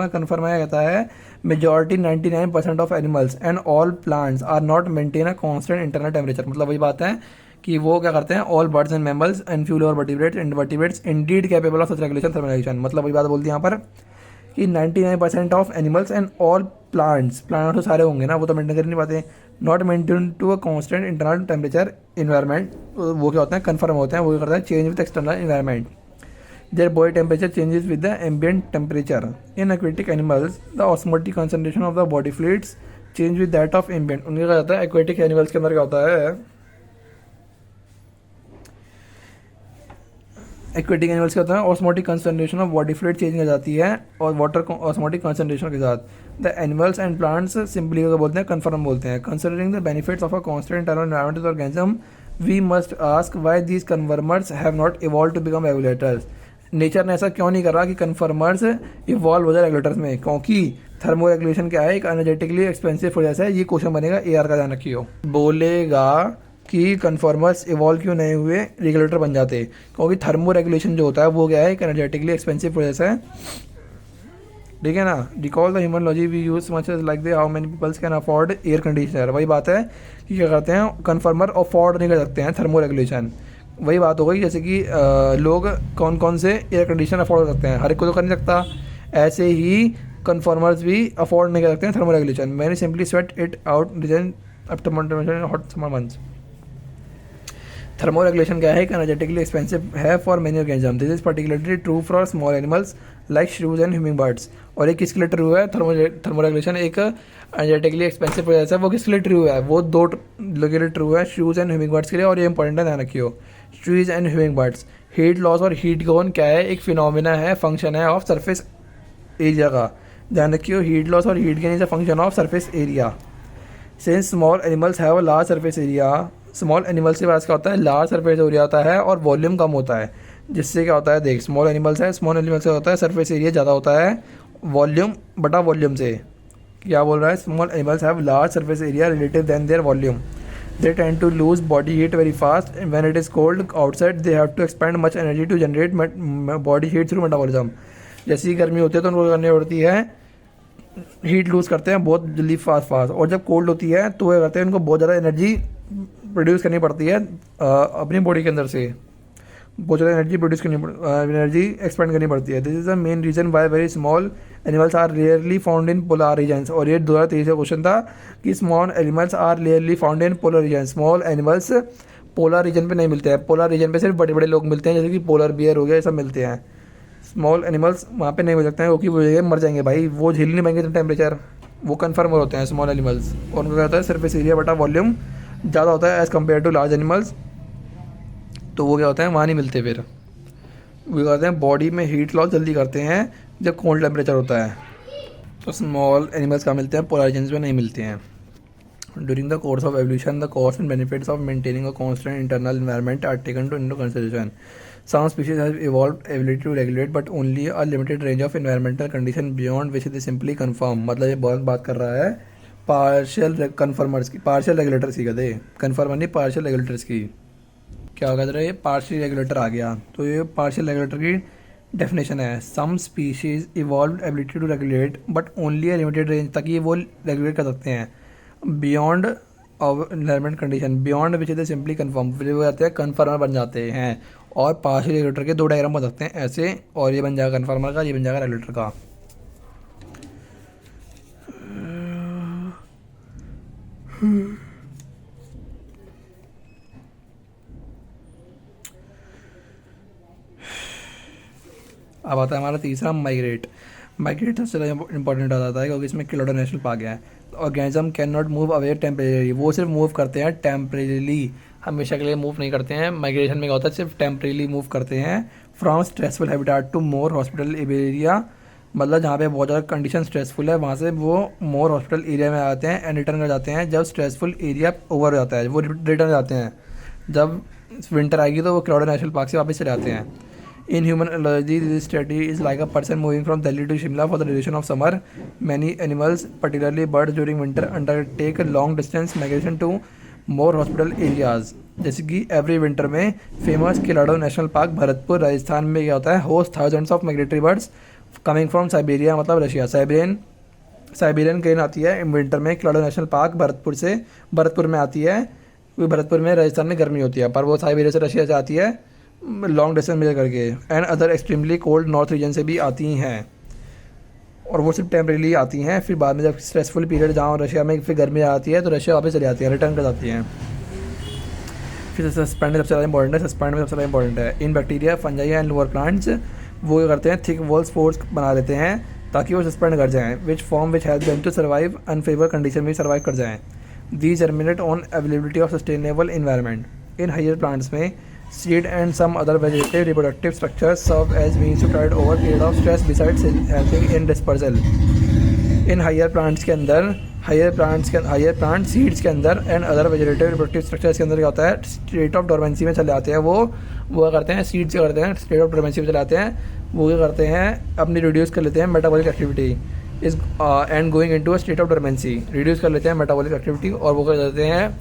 कन्फर्मर क्या कहता है, majority 99% of animals and all plants are not maintain a constant internal temperature. मतलब वही बात है कि वो क्या करते हैं, all birds and mammals and few lower vertebrates invertebrates indeed capable of such regulation, thermoregulation. मतलब वही बात बोलती है यहाँ पर कि 99% of animals and all plants तो सारे होंगे ना, वो तो मेंटेन कर नहीं पाते, not maintain to a constant internal temperature environment, वो क्या होते हैं, कन्फर्म होते हैं, वो क्या करता है, change with external environment, there body temperature changes with the ambient temperature. In aquatic animals the osmotic concentration of the body fluids change with that of ambient. उनका क्या होता है, एक्वेटिक एनिमल्स के अंदर क्या होता है, एक्वेटिक एनिमल्स का होता है osmotic concentration of body fluid change हो जाती है और वाटर ऑस्मोटिक कंसंट्रेशन के साथ। The animals and plants simply बोलते हैं, कन्फर्म बोलते हैं। Considering the benefits of a constant internal environmental organism we must ask why these conformers have not evolve to become regulators. Nature ने ऐसा क्यों नहीं करा कि कन्फर्मर्स इवॉल्व हो जाए रेगुलेटर्स में, क्योंकि थर्मो रेगुलेशन क्या है, एक एनर्जेटिकली एक्सपेंसिव प्रोसेस है। ये क्वेश्चन बनेगा, एआर का ध्यान रखियो, बोलेगा कि कन्फर्मर्स इवॉल्व क्यों नहीं हुए, रेगुलेटर बन जाते, क्योंकि थर्मो रेगुलेशन जो होता है वो क्या है, एक एनर्जेटिकली एक्सपेंसिव प्रोसेस है, ठीक है ना। Recall the human logic we use much as like they how many peoples can afford air conditioner. वही बात है कि क्या करते हैं, कन्फर्मर अफोर्ड नहीं कर सकते हैं थर्मो रेगुलेशन। वही बात हो गई जैसे कि लोग कौन कौन से एयर कंडीशनर अफोर्ड कर सकते हैं, हर एक को तो कर नहीं सकता, ऐसे ही कन्फर्मर्स भी अफोर्ड नहीं कर सकते हैं थर्मो रेगुलेशन। मैंने simply sweat it out reason after hot summer months. Thermo regulation क्या है, एक एनर्जेटिकली एक्सपेंसिव है for many organism. This is particularly true for small animals like shrews and humming birds. और एक किसके लिए ट्रू है, थर्मो रेगुलेशन एक एनर्जेटिकली एक्सपेंसिव प्रोसेस है, वो किसके लिए ट्रू है, वो दो लोगों के लिए ट्रू है, श्रूज एंड ह्यूमिंग बर्ड्स के लिए। और ये इंपॉर्टेंट है, ध्यान रखियो, श्रूज and humming birds. Heat loss और हीट गेन क्या है, एक फिनोमिना है, फंक्शन है ऑफ सरफेस एरिया का। ध्यान रखियो, हीट लॉस और heat gain is a function of surface area. Since small animals have a large surface area, small animals के पास क्या होता है, लार्ज सरफेस एरिया होता है और वॉल्यूम कम होता है, जिससे क्या होता है, देख स्मॉल एनिमल्स है, स्मॉल एनिमल्स का होता है सरफेस एरिया ज़्यादा होता है वॉल्यूम बटा वॉल्यूम से। क्या बोल रहा है, small animals have large surface area relative than their volume. They tend to lose body heat very fast when it is cold outside. They have to expend much energy to generate body heat through metabolism. जैसी गर्मी होती है तो उनको करनी पड़ती है, heat loose करते हैं बहुत जल्दी फास्ट, और जब कोल्ड होती है तो वो करते हैं, उनको बहुत ज़्यादा एनर्जी प्रोड्यूस करनी पड़ती है अपनी बॉडी के अंदर से, बहुत ज़्यादा एनर्जी प्रोड्यूस करनी एनर्जी एक्सपेंड करनी पड़ती है। This is the main reason why very small animals are rarely found in polar regions. और ये 2023 का क्वेश्चन था कि small animals are rarely found in polar region. Small animals polar region पे नहीं मिलते हैं, पोलर रीजन पे सिर्फ बड़े बड़े लोग मिलते हैं, जैसे कि पोलर बियर हो गया, ये सब मिलते हैं। स्मॉल एनिमल्स वहाँ पे नहीं मिल सकते हैं, क्योंकि वो मर जाएंगे भाई, वो झेल नहीं पाएंगे टेम्परेचर, वो कन्फर्म होते हैं स्मॉल एनिमल्स। और उनका क्या होता है, सरफेस एरिया बटा वॉल्यूम ज़्यादा होता है as compare to large animals, तो वो क्या होता है, वहाँ नहीं मिलते। फिर वो कहते हैं बॉडी में हीट लॉस जल्दी करते हैं जब कोल्ड टेम्परेचर होता है, तो स्मॉल एनिमल्स का मिलते हैं, पोलर रीजन्स में नहीं मिलते हैं। During the course of evolution, the costs and benefits of maintaining a constant internal environment are taken into consideration. Some species have evolved ability to regulate, but only a limited range of environmental conditions beyond which they simply conform. मतलब ये बहुत बात कर रहा है partial conformers की, partial regulators की, कहते कन्फर्मर नहीं, पार्शियल रेगुलेटर्स की। क्या कहते रहे, ये पार्शियल रेगुलेटर आ गया, तो ये पार्शियल रेगुलेटर की डेफिनेशन है। Some species evolve ability to regulate but only a limited range तक ये वो रेगुलेट कर सकते हैं, beyond environment condition, beyond which is simply conform, फिर वो जाते हैं कन्फर्मर बन जाते हैं। और पार्शियल रेगुलेटर के दो डायग्राम बन सकते हैं ऐसे, और ये बन जाएगा कन्फर्मर का, ये बन जाएगा रेगुलेटर का। अब आता है हमारा तीसरा, माइग्रेट। माइग्रेट सबसे ज़्यादा इंपॉर्टेंट आ जाता है, क्योंकि इसमें कोलोराडो नेशनल पार्क है। Organism can not move away temporary, वो सिर्फ मूव करते हैं टेम्परेरीली, हमेशा के लिए मूव नहीं करते हैं। माइग्रेशन में क्या होता है, सिर्फ टेम्परेरीली मूव करते हैं from stressful habitat to more hospitable area. मतलब जहाँ पे बहुत ज़्यादा कंडीशन स्ट्रेसफुल है, वहाँ से वो मोर हॉस्पिटल एरिया में आते हैं एंड रिटर्न कर जाते हैं जब स्ट्रेसफुल एरिया ओवर हो जाता है, वो रिटर्न जाते हैं। जब विंटर आएगी तो वो कोलोराडो नेशनल पार्क से वापस चले जाते हैं। In human analogy, this study is like a person moving from Delhi to Shimla for the duration of summer. Many animals, particularly birds during winter, undertake a long distance migration to more hospital areas. जैसे कि every winter में famous Colorado national park Bharatpur Rajasthan में क्या होता है, host thousands of migratory birds coming from Siberia, मतलब Russia. Siberian crane आती है इन विंटर में कोलोराडो नेशनल पार्क भरतपुर में आती है, क्योंकि भरतपुर में राजस्थान में गर्मी होती है, पर वो साइबेरिया से रशिया से आती है लॉन्ग डिस्टेंस मेजर करके, and other extremely cold north region से भी आती हैं। और वो सिर्फ टेम्परेली आती हैं, फिर बाद में जब स्ट्रेसफुल पीरियड जहाँ रशिया में फिर गर्मी आती है तो रशिया वापस चली जाती है, रिटर्न कर जाती हैं। फिर सस्पेंड सबसे ज़्यादा इंपॉर्टेंट है, सस्पेंड में सबसे ज़्यादा इंपॉर्टेंट है। इन bacteria, fungi and lower plants वो क्या करते हैं, थिक वॉल स्पोर्स बना लेते हैं ताकि वो सस्पेंड कर जाएँ, which help them to survive unfavour condition में सर्वाइव कर जाएँ। The germinate on availability of sustainable environment. In higher plants में seed and some other vegetative reproductive structures serve as means to tide over period of stress besides helping in dispersal. In higher plants seeds के अंदर and other vegetative reproductive structures के अंदर क्या होता है, state of dormancy में चले आते हैं। वो क्या करते हैं, सीड्स क्या करते हैं, स्टेट ऑफ डोरमेंसी में चले आते हैं। वो क्या करते हैं, अपनी रिड्यूस कर लेते हैं metabolic activity is and going into a state of dormancy. Reduce कर लेते हैं मेटाबॉलिक एक्टिविटी और वो क्या करते हैं,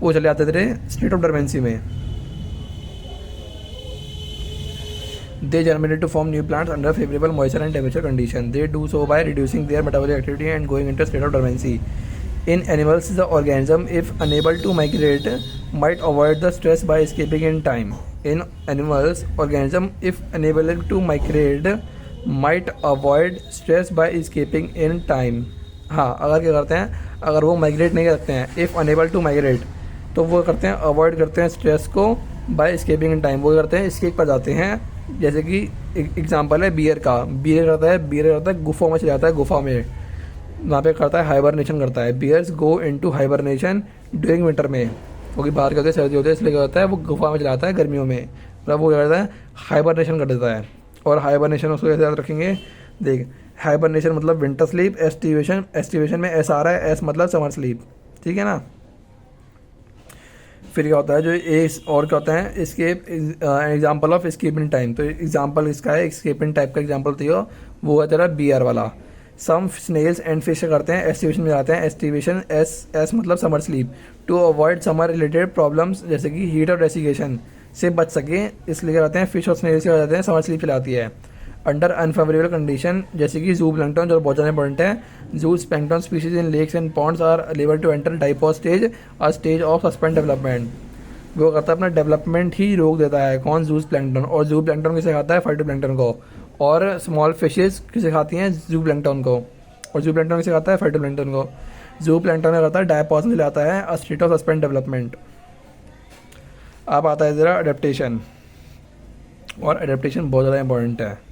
वो चले आते थे स्टेट ऑफ डोरमेंसी में। They germinate to form new plants under favorable moisture and temperature condition. They do so by reducing their metabolic activity and going into a state of dormancy. In animals, the organism, if unable to migrate, might avoid the stress by escaping in time. In animals, organism, if unable to migrate, might avoid stress by escaping in time. हाँ, अगर क्या करते हैं, अगर वो migrate नहीं करते हैं, इफ़ अनेबल टू माइग्रेट, तो वो करते हैं अवॉइड करते हैं स्ट्रेस को बाय एस्केपिंग इन टाइम। वो करते हैं एस्केप कर जाते हैं। जैसे कि एग्जांपल है बियर का, बियर करता है गुफा में चले जाता है, गुफा में वहाँ पे करता है हाइबरनेशन करता है। Bears go into hibernation during winter में, क्योंकि बाहर क्या होता है, सर्दी होती है, इसलिए क्या होता है वो गुफा में चला जाता है गर्मियों में, मतलब वो क्या करता है हाइबरनेशन कर देता है। और हाइबरनेशन उसको कैसे याद रखेंगे, देख हाइबरनेशन मतलब विंटर स्लीप, एस्टिवेशन में एस आ रहा है, एस मतलब समर स्लीप, ठीक है ना। फिर क्या होता है जो एस और क्या होता है escape, example of escaping time, तो एग्जांपल इसका है एस्केपिंग टाइप का एग्जांपल दियो, वो है तेरा बियर वाला। सम स्नेल्स एंड फिश करते हैं एस्टिवेशन में जाते हैं, एस्टिवेशन एस मतलब summer sleep, to avoid summer related problems जैसे कि हीट और डेसिकेशन से बच सके, इसलिए क्या करते हैं फिश और स्नेल्स क्या जाते हैं समर स्लीप चलाती है। अंडर अनफेवरेबल कंडीशन जैसे कि जू प्लैंक्टन जो बहुत ज़्यादा इंपॉर्टेंट है, zooplankton species in lakes and ponds are able to enter diapause stage, a stage of suspend development. वो करता है अपना डेवलपमेंट ही रोक देता है, कौन, जूस प्लैंक्टन। और जू प्लैंक्टन किसे खाता है, फाइटोप्लैंक्टन को। और स्मॉल फिशेज किसे खाती हैं, जू प्लैंक्टन को। और जू प्लैंक्टन किसे खाता है, फाइटोप्लैंक्टन को। जू प्लैंक्टन में करता है डायपॉज में लाता है, a state of suspend development. अब आता है ज़रा अडेप्टेशन, और अडेप्टेशन बहुत ज़्यादा इंपॉर्टेंट है।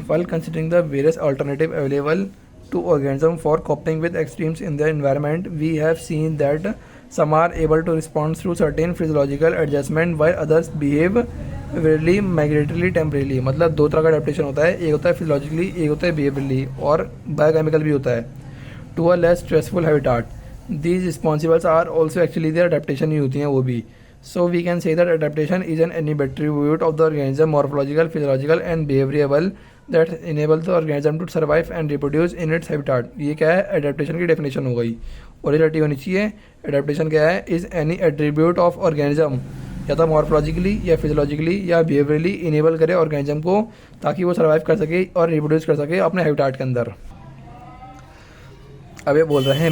While considering the various alternatives available to organisms for coping with extremes in their environment, we have seen that some are able to respond through certain physiological adjustment while others behave weirdly migratorily temporarily। मतलब दो तरह का adaptation होता है, एक होता है physiologically, एक होता है behaviorally, और बायोकेमिकल भी होता है। To a less stressful habitat, these responsibles are also actually their adaptation ही होती हैं वो भी। So we can say that adaptation is an attribute of the organism, morphological, physiological and behavioral, that enable the organism to survive and reproduce in its habitat। ये क्या है, adaptation की definition हो गई, ओरिजिनलिटी होनी चाहिए। adaptation क्या है, is any attribute of organism, या तो morphologically या physiologically या behaviorally enable करे organism को ताकि वो survive कर सके और reproduce कर सके अपने habitat के अंदर। अब ये बोल रहे हैं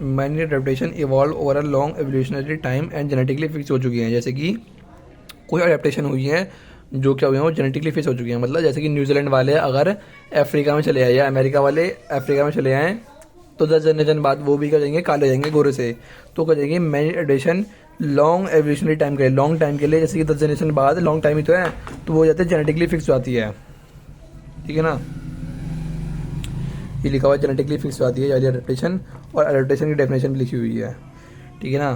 many adaptation evolve over a long evolutionary time and genetically fix हो चुकी हैं। जैसे कि कोई अडेप्टेशन हुई है जो क्या हुई हैं वो जेनेटिकली फिक्स हो चुकी हैं। मतलब जैसे कि न्यूजीलैंड वाले अगर अफ्रीका में चले आए या अमेरिका वाले अफ्रीका में चले आएँ तो 10 जनरेशन बाद वो भी क्या जाएंगे, काले जाएंगे गोरे से, तो क्या जाएंगे many adaptation long evolutionary time के लॉन्ग टाइम के लिए, जैसे कि 10 जनरेशन बाद, लॉन्ग टाइम ही तो है, तो वो जाते हैं जेनेटिकली फिक्स हो जाती है, ठीक है ना। ये लिखा हुआ है जेनेटिकली फिक्स हो जाती है यानी अडेप्टेशन, और अडेप्टेशन की डेफिनेशन भी लिखी हुई है, ठीक है ना।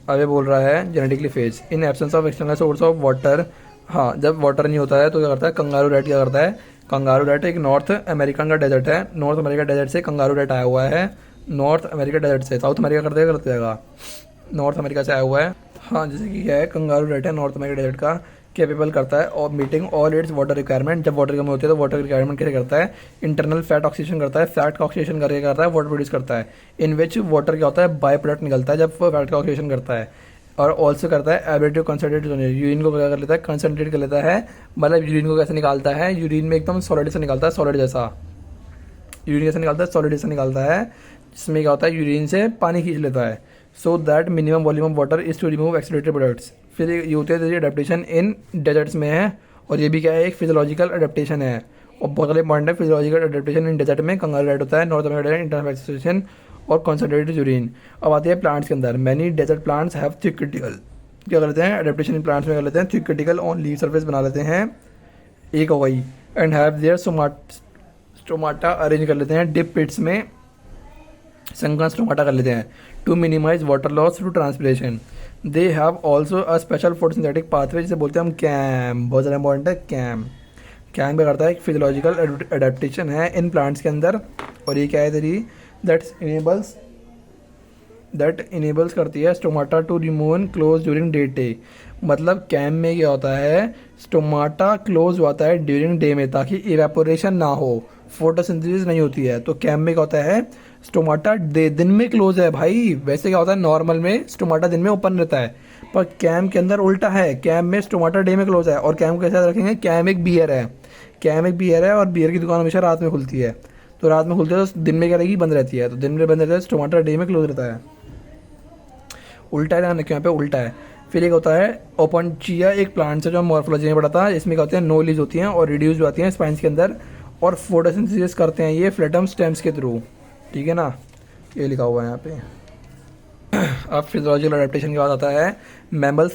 अब ये बोल रहा है genetically phase in absence of external source of water. हाँ, जब वाटर नहीं होता है तो क्या करता है, कंगारू रैट क्या करता है, कंगारू रैट एक नॉर्थ अमेरिकन का डेजर्ट है, नॉर्थ अमेरिका डेजर्ट से कंगारू रैट आया हुआ है, नॉर्थ अमेरिका डेजर्ट से, साउथ अमेरिका कर देगा, गलत जाएगा, नॉर्थ अमेरिका से आया हुआ है। हाँ, जैसे कि क्या है, कंगारू रैट है नॉर्थ अमेरिका डेजर्ट का, कैपेबल करता है और meeting all it's water requirement. जब वाटर कमी होती है तो वाटर रिक्वायरमेंट कैसे करता है, इंटरनल फैट ऑक्सीडेशन करता है, फैट का ऑक्सीडेशन करके करता है, वाटर प्रोड्यूस करता है, इन विच वाटर क्या होता है, बाय प्रोडक्ट निकलता है जब वो फैट का ऑक्सीडेशन करता है। और ऑल्सो करता है एबिलिटी टू कंसनट्रेट, यूरिन को क्या कर लेता है, कंसनट्रेट कर लेता है। मतलब यूरिन को कैसे निकालता है, यूरिन में एकदम सॉलिड से निकालता है, सॉलिड जैसा यूरिन कैसे निकालता है, सॉलिड जैसा निकालता है, जिसमें क्या होता है यूरिन से पानी खींच लेता है, so that minimum volume of water is to remove excreted products. फिर ये होती है अडेप्टेशन इन डेजर्ट्स में है, और ये भी क्या है, एक फिजियोलॉजिकल अडेप्टेशन है, और बहुत ज़्यादा इंपॉर्टेंट है फिजियोलॉजिकल एडेप्टेशन इन डेजर्ट में कंगारू राइट होता है, नॉर्थ अमेरिका इंटरफेक्सेशन और कॉन्सेंट्रेटेड यूरिन। अब आती है प्लांट्स के अंदर, many desert plants have thick critical, क्या करते हैं एडेप्टेशन इन प्लांट्स में कर लेते हैं thick critical on leave surface बना लेते हैं, एक हो गई, and have their stomata arrange कर लेते हैं डिप पिट्स में, संकन स्टोमाटा कर लेते हैं to minimize water loss through transpiration. They have also a special photosynthetic pathway जिसे बोलते हैं हम कैम, बहुत ज़्यादा इंपॉर्टेंट है कैम। कैम क्या करता है, एक फिजियोलॉजिकल एडेप्टेशन है इन प्लांट्स के अंदर, और ये क्या है तेरी दैट इनेबल्स करती है stomata to remove close during day. मतलब कैम में क्या होता है, स्टोमाटा क्लोज होता है ड्यूरिंग डे में ताकि इवेपोरेशन ना हो, फोटोसिंथेसिस नहीं होती है। तो कैम में क्या होता है, स्टोमाटा दिन में क्लोज है भाई, वैसे क्या होता है नॉर्मल में स्टोमाटा दिन में ओपन रहता है, पर कैम के अंदर उल्टा है, कैम में स्टोमाटा डे में क्लोज है। और कैम को कैसे रखेंगे, कैम एक बियर है और बियर की दुकान हमेशा रात में खुलती है, तो रात में खुलती है तो दिन में क्या रहेगी, बंद रहती है, तो दिन में बंद रहता है, स्टोमाटा डे में क्लोज रहता है। उल्टा है, ध्यान रखिए यहाँ पे उल्टा है। फिर एक होता है ओपनचिया, एक प्लांट से जो मॉर्फोलॉजी में पढ़ा था, इसमें क्या होते हैं नो लीव्स होती हैं और रिड्यूस आती हैं स्पाइन्स के अंदर, और फोटोसिंथेसिस करते हैं ये फ्लेटम स्टेम्स के थ्रू, ठीक है ना, ये लिखा हुआ है यहाँ पे। अब फिजियोलॉजिकल अडेप्टेशन के बाद आता है mammals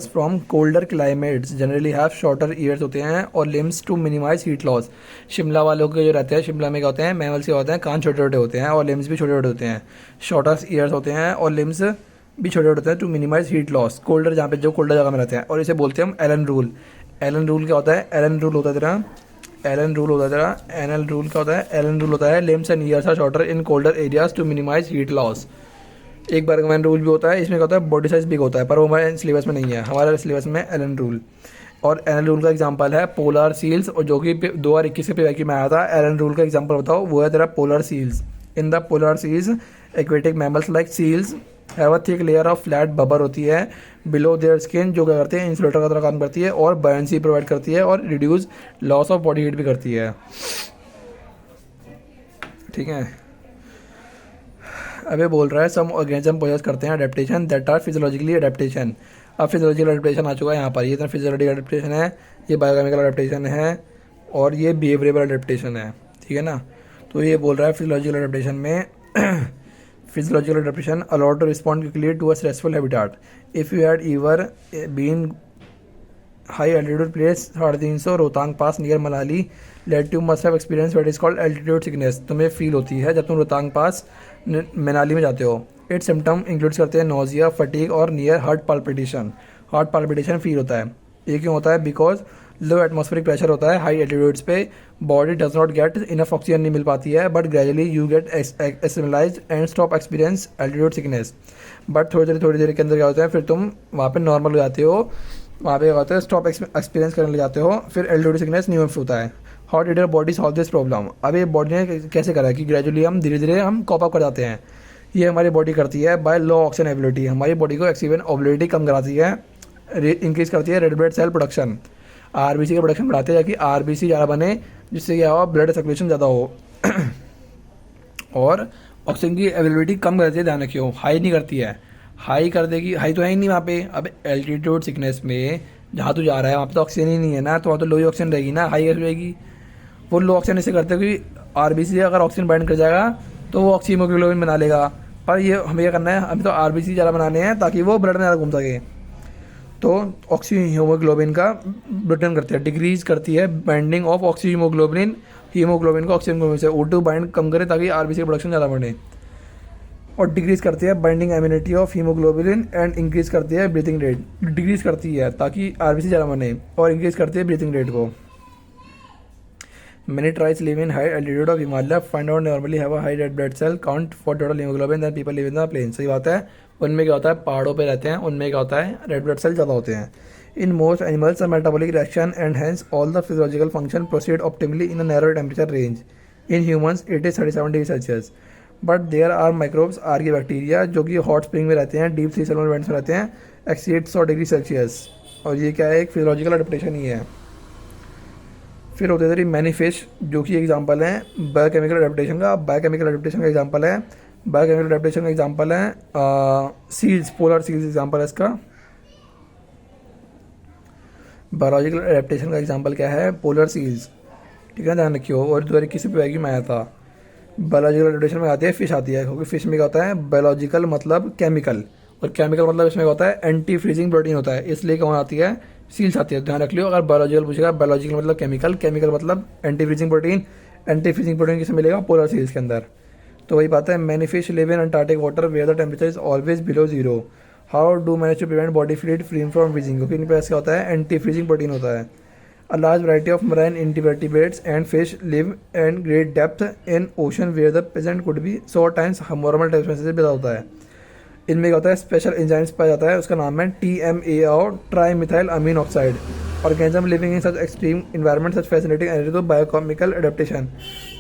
from colder climates generally have shorter ears होते हैं और limbs to minimize heat loss. Shimla वालों के जो रहते हैं, शिमला में क्या होते हैं, मैमल्स के होते हैं, कान छोटे छोटे होते हैं और लिम्स भी छोटे छोटे होते हैं, शॉर्टर ईयर्स होते हैं और लिम्स भी छोटे छोटे होते हैं to minimize heat loss, colder जहाँ पे जो कोल्डर जगह में रहते हैं। और इसे बोलते हैं हम एलन रूल। एलन रूल क्या होता है, एलन रूल होता है तेरा एलन रूल होता है limbs and ears are shorter in colder areas to minimize heat loss. एक बर्गमैन रूल भी होता है, इसमें क्या होता है बॉडी साइज बिग होता है, पर वो हमारे सिलेबस में नहीं है, हमारे सिलेबस में एलन रूल। और एलन रूल का एग्जांपल है पोलर सील्स, और जो कि 2021 के PYQ में आया था। एलन रूल का एग्जांपल बताओ, वो है तेरा polar seals. In the polar seals aquatic mammals like seals have a thick layer of flat blubber होती है बिलो देयर स्किन, जो क्या करते हैं इंसुलेटर का तरह काम करती है और बयंसी प्रोवाइड करती है और reduce loss of body heat भी करती है, ठीक है। अबे बोल रहा है सम ऑर्गेनिज्म पोजेस करते हैं adaptation that are physiologically adaptation. अब फिजियोलॉजिकल एडेप्टेशन आ चुका है यहाँ पर, ये तो फिजियोलॉजिकल एडेप्टेशन है, ये बायोकेमिकल एडेप्टेशन है और ये बिहेवियरल एडेप्टेशन है, ठीक है ना। तो ये बोल रहा है फिजियोलॉजिकल एडेप्टेशन में physiological adaptation allow to respond quickly to a stressful habitat. If you had ever been high altitude place 350 Rohtang pass near Manali Leh you must have experience what is called altitude sickness. तुम्हें feel होती है जब तुम रोहतांग पास मनाली में जाते हो। It symptom includes करते हैं नोजिया, फटीग और नियर हार्ट पाल्पिटेशन फील होता है। ये क्यों होता है, बिकॉज लो एटमॉस्फेरिक प्रेशर होता है हाई एल्टीट्यूड्स पे, body does not get enough oxygen नहीं मिल पाती है, but gradually you get assimilated and stop experience altitude sickness. But थोड़ी देर के अंदर क्या होता है, फिर तुम वहाँ पे नॉर्मल हो जाते हो, वहाँ पे क्या होता है स्टॉप एक्सपीरियंस करने लग जाते हो, फिर एल्टीट्यूड सिकनेस नहीं होता है। How did your body solve this problem. अब ये बॉडी ने कैसे करा कि ग्रेजुअली हम धीरे धीरे हम कॉप अप कर जाते हैं। ये हमारी बॉडी करती है बाय लो ऑक्सीजन एबिलिटी, हमारी बॉडी को ऑक्सीजन एबिलिटी कम कराती है, इंक्रीज करती है red blood cell production, RBC का प्रोडक्शन बढ़ाते हैं ताकि आरबीसी ज़्यादा बने, जिससे क्या हो ब्लड सर्कुलेशन ज़्यादा हो और ऑक्सीजन की अवेलेबिलिटी कम करती है, ध्यान रखियो, हाई नहीं करती है। हाई कर देगी, हाई तो है ही नहीं वहाँ पे। अब एल्टीट्यूड सिकनेस में जहाँ तू जा रहा है वहाँ पे तो ऑक्सीजन ही नहीं है ना, तो वहाँ तो लो ही ऑक्सीजन रहेगी ना, हाई कैसे रहेगी। वो लो ऑक्सीजन इसे करते हैं कि आरबीसी अगर ऑक्सीजन बाइंड कर जाएगा तो वो ऑक्सीमोग्लोबिन बना लेगा, पर ये हमें क्या करना है, हमें तो आरबीसी ज़्यादा बनाने हैं ताकि वो ब्लड में ज़्यादा घूम सके। तो ऑक्सी हीमोग्लोबिन का रिटर्न करती है, डिक्रीज करती है बाइंडिंग ऑफ ऑक्सी हीमोग्लोबिन को ऑक्सीजन से O2 बाइंड कम करे ताकि आरबीसी प्रोडक्शन ज़्यादा बढ़े, और डिक्रीज करती है binding immunity of haemoglobin and increase करती है ब्रीथिंग रेट। डिक्रीज करती है ताकि आरबीसी ज़्यादा बने और इंक्रीज करती है ब्रीथिंग रेट को। Many tribes live in high altitude of Himalaya find out normally have a high red blood cell count for total hemoglobin than people live in the plains। सही बात है, उनमें क्या होता है पहाड़ों पे रहते हैं, उनमें क्या होता है रेड ब्लड सेल ज़्यादा होते हैं। In most animals, a metabolic reaction and hence all the physiological function proceed optimally in a narrow temperature range. In humans, it is 37 degree Celsius, but there are microbes archaea bacteria जो कि hot spring में रहते हैं, deep sea sulphur vents में रहते हैं, exceed 100 degree Celsius, और ये क्या है एक फिजियोलॉजिकल एडेप्टेशन ही है। फिर होते थे मैनी फिश जो कि एग्जांपल है बायोकेमिकल एडेप्टेशन का। बायोकेमिकल एडेप्टेशन का एग्जांपल है सील्स, पोलर सील्स एग्जांपल है इसका। बायोलॉजिकल एडेप्टेशन का एग्जांपल क्या है, पोलर सील्स, ठीक है, ध्यान रखियो। और 2021 में पैगी में आया था। बायोलॉजिकल एडेप्टेशन में आती है फिश आती है, क्योंकि फिश में क्या होता है, बायोलॉजिकल मतलब केमिकल, और केमिकल मतलब इसमें क्या होता है, एंटी फ्रीजिंग प्रोटीन होता है, इसलिए कौन आती है, सील्स आती है, ध्यान रख लियो। अगर बायोलॉजिकल पूछेगा, बायोलॉजिकल मतलब केमिकल, केमिकल मतलब anti freezing protein, anti freezing protein किसे मिलेगा, पोलर सील्स के अंदर। तो वही बात है, many fish live in Antarctic water where the temperature is always below zero. How do manage to prevent body fluid free from freezing, क्योंकि इनके पास क्या होता है, एंटी फ्रीजिंग प्रोटीन होता है। A large variety of marine invertebrates and fish live in great depth in ocean where the present could be short times normal temperatures से ज़्यादा होता है। इनमें क्या होता है, स्पेशल एंजाइम्स पाया जाता है, उसका नाम है TMAO, tri methyl amine oxide. Organism living in such extreme environment such fascinating energy तो बायोकेमिकल एडेप्टेशन।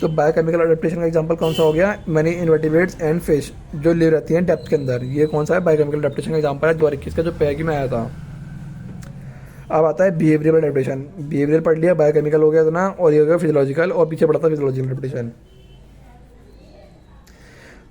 तो बायोकेमिकल एडेप्टेशन का एग्जांपल कौन सा हो गया, मैनी इन्वर्टिब्रेट्स एंड फिश जो लिव रहती हैं डेप्थ के अंदर, ये कौन सा है, बायोकेमिकल एडेप्टेशन का एग्जांपल है 2021 का जो पैगी में आया था। अब आता है बिहेवियरल एडेप्टेशन। बिहेवियर पढ़ लिया, बायोकेमिकल हो गया तो ना, और ये हो गया फिजियोलॉजिकल, और पीछे पड़ा था फिजियोलॉजिकल एडेप्टेशन।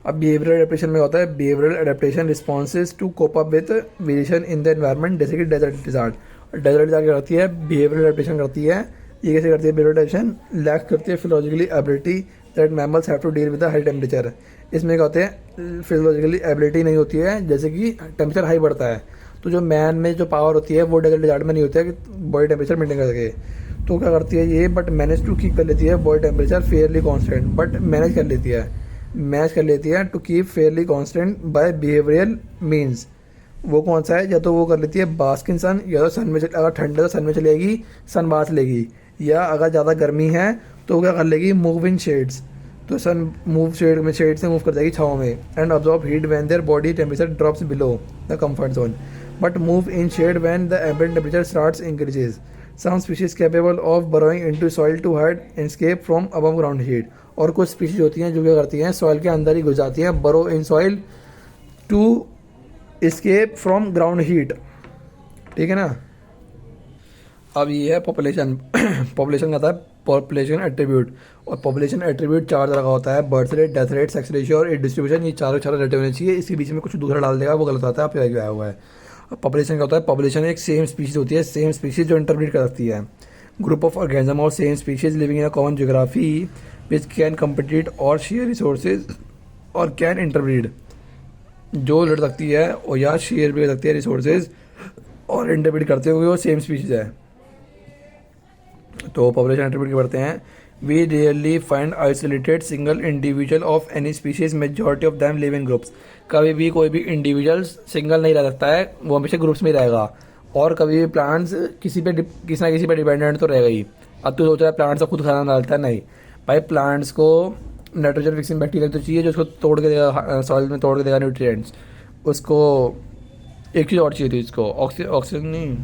अब बिहेवियरल एडेप्टेशन में होता है, behavioural adaptation responses to cope up with variation in the environment, जैसे कि डेजर्ट डिजार्ट। और डेजर्ट डिजार्ट क्या करती है, बिहेवियरल एडेप्टेशन करती है। ये कैसे करती है, बिहेवियरल एडेप्टेशन लैक करती है physiologically ability that mammals have to deal with the high temperature. इसमें क्या होते हैं, फिजियोलॉजिकली एबिलिटी नहीं होती है, जैसे कि टेम्परेचर हाई बढ़ता है, तो जो मैन में जो पावर होती है वो डेजर्ट डिजार्ट में नहीं होती है कि बॉडी टेम्परेचर मेंटेन कर सके। तो क्या करती है ये, बट मैनेज टू कीप कर लेती है body temperature fairly constant, but manage कर लेती है, मैच कर लेती है to keep fairly constant by behavioural means. वो कौन सा है, या तो वो कर लेती है बास्क इन सन, या तो सन में अगर ठंड है तो सन में चलेगी, सन बाथ लेगी, या अगर ज़्यादा गर्मी है तो वो क्या कर लेगी, मूव इन शेड्स, तो सन मूव शेड में, शेड से मूव कर जाएगी छाँव में, and absorb heat when their body temperature drops below the comfort zone, but move in shade when the ambient temperature starts increases. Some species capable of burrowing into soil to hide and escape from above ground heat. और कुछ species होती हैं जो क्या करती हैं, soil के अंदर ही घुस जाती हैं, burrow in soil to escape from ground heat, ठीक है ना। अब ये है पॉपुलेशन। पॉपुलेशन का था पॉपुलेशन एट्रीब्यूट, और पॉपुलेशन एट्रीब्यूट 4 तरह का होता है, birth rate, death rate, sex ratio और डिस्ट्रीब्यूशन। ये चारों रेट होने चाहिए, इसके बीच में कुछ दूसरा डाल देगा वो गलत आता है, आप आया हुआ है। पॉपुलेशन क्या होता है, पॉपुलेशन एक सेम स्पीशीज होती है, सेम स्पीशीज जो इंटरब्रीड कर सकती है, ग्रुप ऑफ ऑर्गेनिज्म और same species living in a common geography which can compete और शेयर रिसोर्सेज और कैन इंटरब्रीड, जो लड़ सकती है और या शेयर भी कर सकती है रिसोर्सेज और इंटरब्रीड करते हुए वो सेम स्पीशीज है। तो पॉपुलेशन एट्रीब्यूट के बढ़ते हैं, we rarely find isolated single individual of any species, majority of them live in groups. कभी भी कोई भी इंडिविजुअल सिंगल नहीं रह सकता है, वो हमेशा ग्रुप्स में रहेगा, और कभी भी प्लांट्स किसी ना किसी पे डिपेंडेंट तो रहेगा ही। अब तू सोच रहा है प्लांट्स को खुद खाना डालता है, नहीं भाई, प्लांट्स को नाइट्रोजन फिक्सिंग बैक्टीरिया तो चाहिए जो उसको तोड़ के देगा, सॉइल में तोड़ के देगा न्यूट्रिएंट्स। उसको एक चीज़ और चाहिए थी, इसको ऑक्सीजन नहीं,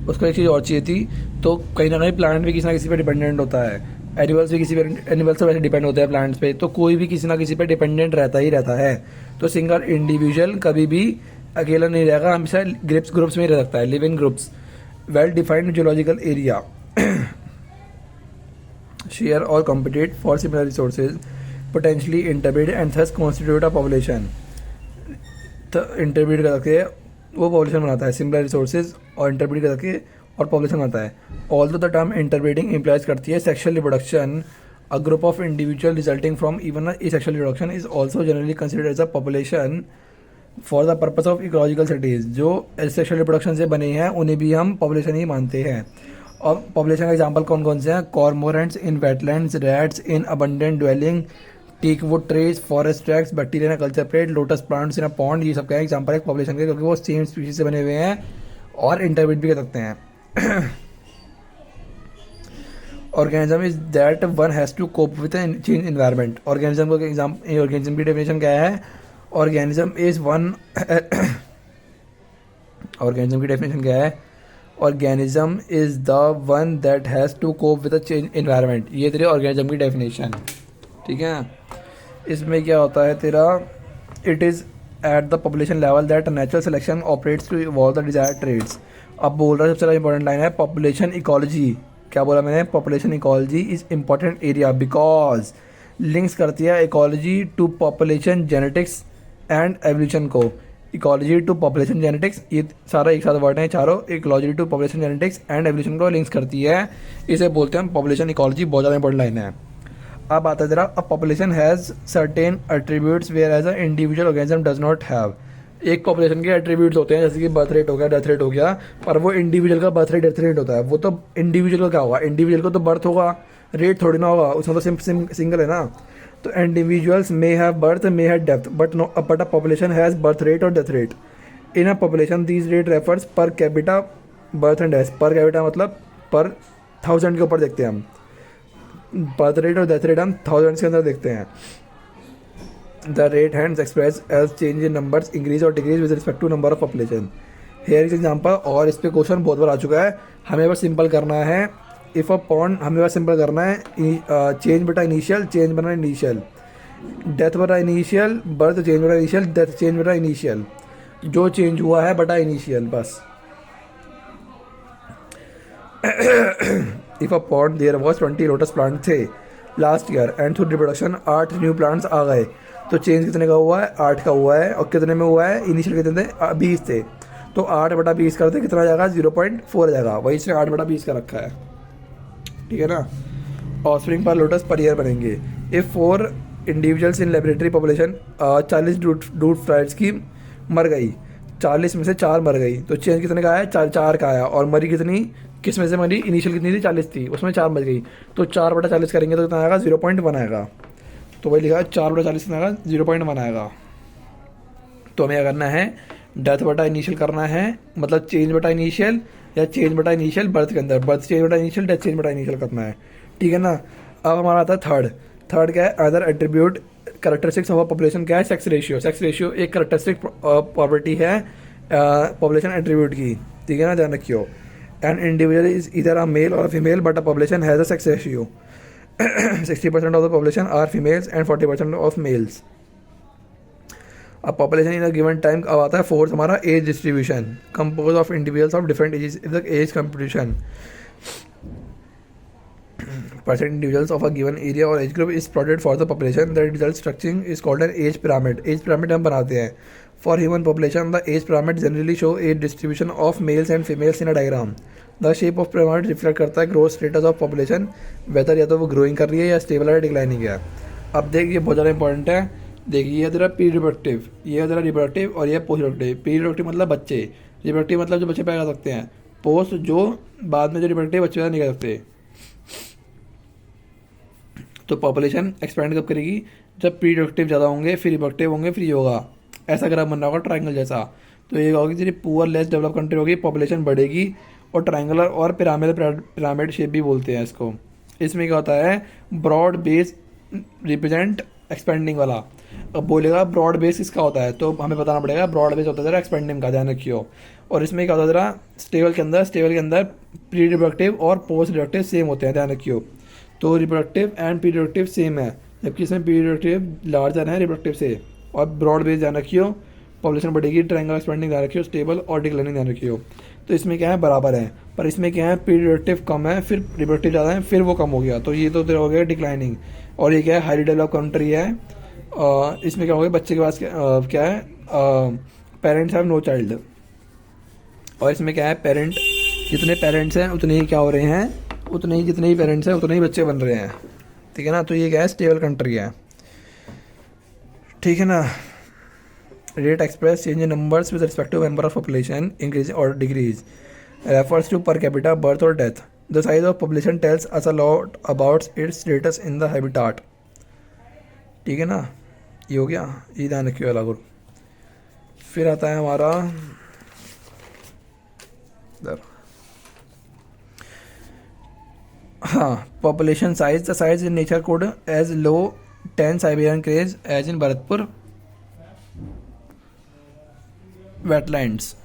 उसको एक चीज़ और चाहिए थी। तो कहीं ना कहीं प्लांट भी किसी ना किसी पे डिपेंडेंट होता है, एनिमल्स भी किसी पे, एनिमल्स तो वैसे डिपेंड होते हैं प्लांट्स पे, तो कोई भी किसी ना किसी पे डिपेंडेंट रहता ही रहता है। तो सिंगल इंडिविजुअल कभी भी अकेला नहीं रहेगा, हमेशा ग्रुप्स में ही रह सकता है, live in groups. Well defined geological area share और compete for similar resources potentially interbreed and thus constitute a population. तो इंटरब्रीड करके वो पॉपुलेशन बनाता है, सिमिलर रिसोर्सेज और इंटरब्रीड करके और पॉपुलेशन आता है। Although the term interbreeding implies करती है sexual reproduction, a group of individual resulting from even asexual reproduction is also generally considered as a population for the purpose of ecological studies. जो sexual reproduction से बने हैं उन्हें भी हम population ही मानते हैं। और पॉपुलेशन का एग्जाम्पल कौन कौन से हैं, cormorants in wetlands, rats in abundant dwelling, teakwood trees, forest tracks, bacteria in culture plate, lotus plants in a pond. ये सब क्या है, एग्जाम्पल है पॉपुलेशन के, क्योंकि वो सेम स्पीशीज से बने हुए हैं और इंटरब्रीड भी कर सकते हैं। Organism is that one has to cope with change environment. Organism को ऑर्गेनिज्म की डेफिनेशन क्या है, ऑर्गेनिज्म इज वन ऑर्गेनिज्म की डेफिनेशन क्या है, organism is the one that has to cope with change environment. ये तेरे ऑर्गेनिज्म की डेफिनेशन, ठीक है। इसमें क्या होता है तेरा, it is at the population level that natural selection operates to evolve the desired traits. अब बोल रहा है सबसे ज़्यादा इंपॉर्टेंट लाइन है पॉपुलेशन इकोलॉजी। क्या बोला मैंने, population ecology is important area because links करती है ecology to population genetics and evolution को। इकोलॉजी टू पॉपुलेशन जेनेटिक्स, ये सारा एक साथ वर्ड है चारों, ecology to population genetics and evolution को लिंक्स करती है, इसे बोलते हैं पॉपुलेशन इकोलॉजी। बहुत ज़्यादा इंपॉर्टेंट लाइन है। अब आता है जरा, a population has certain attributes whereas a individual organism does not have. एक पॉपुलेशन के एट्रीब्यूट्स होते हैं, जैसे कि बर्थ रेट हो गया, डेथ रेट हो गया, पर वो इंडिविजुअल का बर्थ रेट डेथ रेट होता है। वो तो इंडिविजुअल का क्या होगा, इंडिविजुअल को तो बर्थ होगा, रेट थोड़ी ना होगा, उसमें तो सिंगल है ना। तो individuals may have birth, may have death, but a population has birth rate और death rate. In a population these rate refers per capita birth and death. Per capita मतलब पर 1000 के ऊपर देखते हैं हम, बर्थ रेट और death rate हम 1000 के अंदर देखते हैं। The rate hands express as change in numbers increase और decrease with respect to number of population. Here is example, और इस पे क्वेश्चन बहुत बार आ चुका है, हमें बस सिंपल करना है। इफ़ अ पॉन्ड, हमें बस सिंपल करना है, चेंज बटा इनिशियल, चेंज बटा इनिशियल, डेथ बटा इनिशियल, बर्थ चेंज बटा इनिशियल, डेथ चेंज बटा इनिशियल, जो चेंज हुआ है बटा इनिशियल बस। If a pond there was 20 lotus plant थे last year and through reproduction 8 new plants आ गए, तो चेंज कितने का हुआ है, 8 का हुआ है। और कितने में हुआ है, इनिशियल कितने थे, 20 थे, तो 8 बटा 20 करते कितना आ जाएगा, 0.4 आ जाएगा, वही से 8 बटा 20 का रखा है, ठीक है ना। ऑफस्प्रिंग पर लोटस पर ईयर बनेंगे। If 4 individuals in laboratory population 40 डूट flights की मर गई, 40 में से 4 मर गई, तो चेंज कितने का आया, 4 का आया। और मरी कितनी, किस में से मरी, इनिशियल कितनी थी, 40 थी, उसमें 4 मर गई, तो 4 बटा 40 करेंगे तो कितना आएगा, 0.1 आएगा। तो वही लिखा है 4 बटा 40 कितना आएगा, 0.1 आएगा। तो हमें क्या करना है, डेथ बटा इनिशियल करना है, मतलब चेंज बटा इनिशियल या चेंज बटा इनिशियल बर्थ के अंदर, बर्थ चेंज बटा इनिशियल, डेथ चेंज बटा इनिशियल करना है, ठीक है ना। अब हमारा आता है थर्ड क्या है, other attribute characteristics of population, क्या है, सेक्स रेशियो। सेक्स रेशियो एक कैरेक्टरिस्टिक प्रॉपर्टी है पॉपुलेशन एट्रीब्यूट की, ठीक है ना, ध्यान रखियो। एन इंडिविजुअल इज इधर अ मेल और female but a population has a sex ratio. 60% of the population are females and 40% of males. अब population in a given time अब आता है फोर्थ हमारा age distribution, compose of individuals of different ages if the age competition percent individuals of a given area और age group is plotted for the population, the result structuring is called an age pyramid. Age pyramid हम बनाते हैं for human population. The age pyramid generally show age distribution of males and females in a diagram. The shape of pyramid reflect करता है growth status of population, whether या तो वो growing कर रही है या स्टेबल है, डिक्लाइनिंग है। अब देखिए बहुत ज़्यादा इंपॉर्टेंट है, देखिए ये जरा प्री रिप्रोडक्टिव, ये जरा रिप्रोडक्टिव और ये पोस्ट रिप्रोडक्टिव। प्री रिप्रोडक्टिव मतलब बच्चे, रिप्रोडक्टिव मतलब जो बच्चे पैदा कर सकते हैं, पोस्ट जो बाद में जो रिप्रोडक्टिव बच्चे पैदा नहीं कर सकते। तो पॉपुलेशन एक्सपेंड कब करेगी, जब प्री रिप्रोडक्टिव ज़्यादा होंगे, फिर रिप्रोडक्टिव होंगे, फिर ये होगा ऐसा ग्राफ बन रहा होगा ट्राइंगल जैसा। तो ये होगी जैसे पुअर लेस डेवलप कंट्री होगी, पॉपुलेशन बढ़ेगी, और ट्राइंगुलर और पिरामिड शेप भी बोलते हैं इसको। इसमें क्या होता है, ब्रॉड बेस रिप्रेजेंट एक्सपेंडिंग वाला। अब बोलेगा ब्रॉड बेस किसका होता है, तो हमें बताना पड़ेगा ब्रॉड बेस होता है जरा एक्सपेंडिंग का, ध्यान रखियो। और इसमें क्या होता है जरा, स्टेबल के अंदर प्री रिप्रोडक्टिव और पोस्ट रिप्रोडक्टिव सेम होते हैं, ध्यान रखियो। तो reproductive and pre reproductive same है, जबकि इसमें प्री रिप्रोडक्टिव लार्जर है रिप्रोडक्टिव से। और ब्रॉड बेस ध्यान रखियो, पॉपुलेशन बढ़ेगी, ट्रायंगल एक्सपेंडिंग ध्यान रखियो, स्टेबल और डिक्लाइनिंग ध्यान रखियो। तो इसमें क्या है, बराबर है, पर इसमें क्या है, प्री रिप्रोडक्टिव कम है, फिर रिप्रोडक्टिव ज़्यादा है, फिर वो कम हो गया, तो ये तो हो गया डिक्लाइनिंग। और ये क्या है, हाईली डेवलप कंट्री है। इसमें क्या हो गया, बच्चे के पास क्या है, पेरेंट्स हैव नो चाइल्ड। और इसमें क्या है, पेरेंट जितने पेरेंट्स हैं उतने ही क्या हो रहे हैं, उतने ही जितने ही पेरेंट्स हैं उतने ही बच्चे बन रहे हैं, ठीक है ना। तो ये क्या है, स्टेबल कंट्री है, ठीक है ना। Rate express change in numbers with respect to member of population increase और decrease refers to per capita birth और death. The size of population tells us a lot about its status in the habitat, ठीक है ना। ये हो गया, ये ध्यान रखिए वाला गुरु। फिर आता है हमारा हाँ, population size, the size in nature could as low 10 Siberian cranes as in Bharatpur wetlands.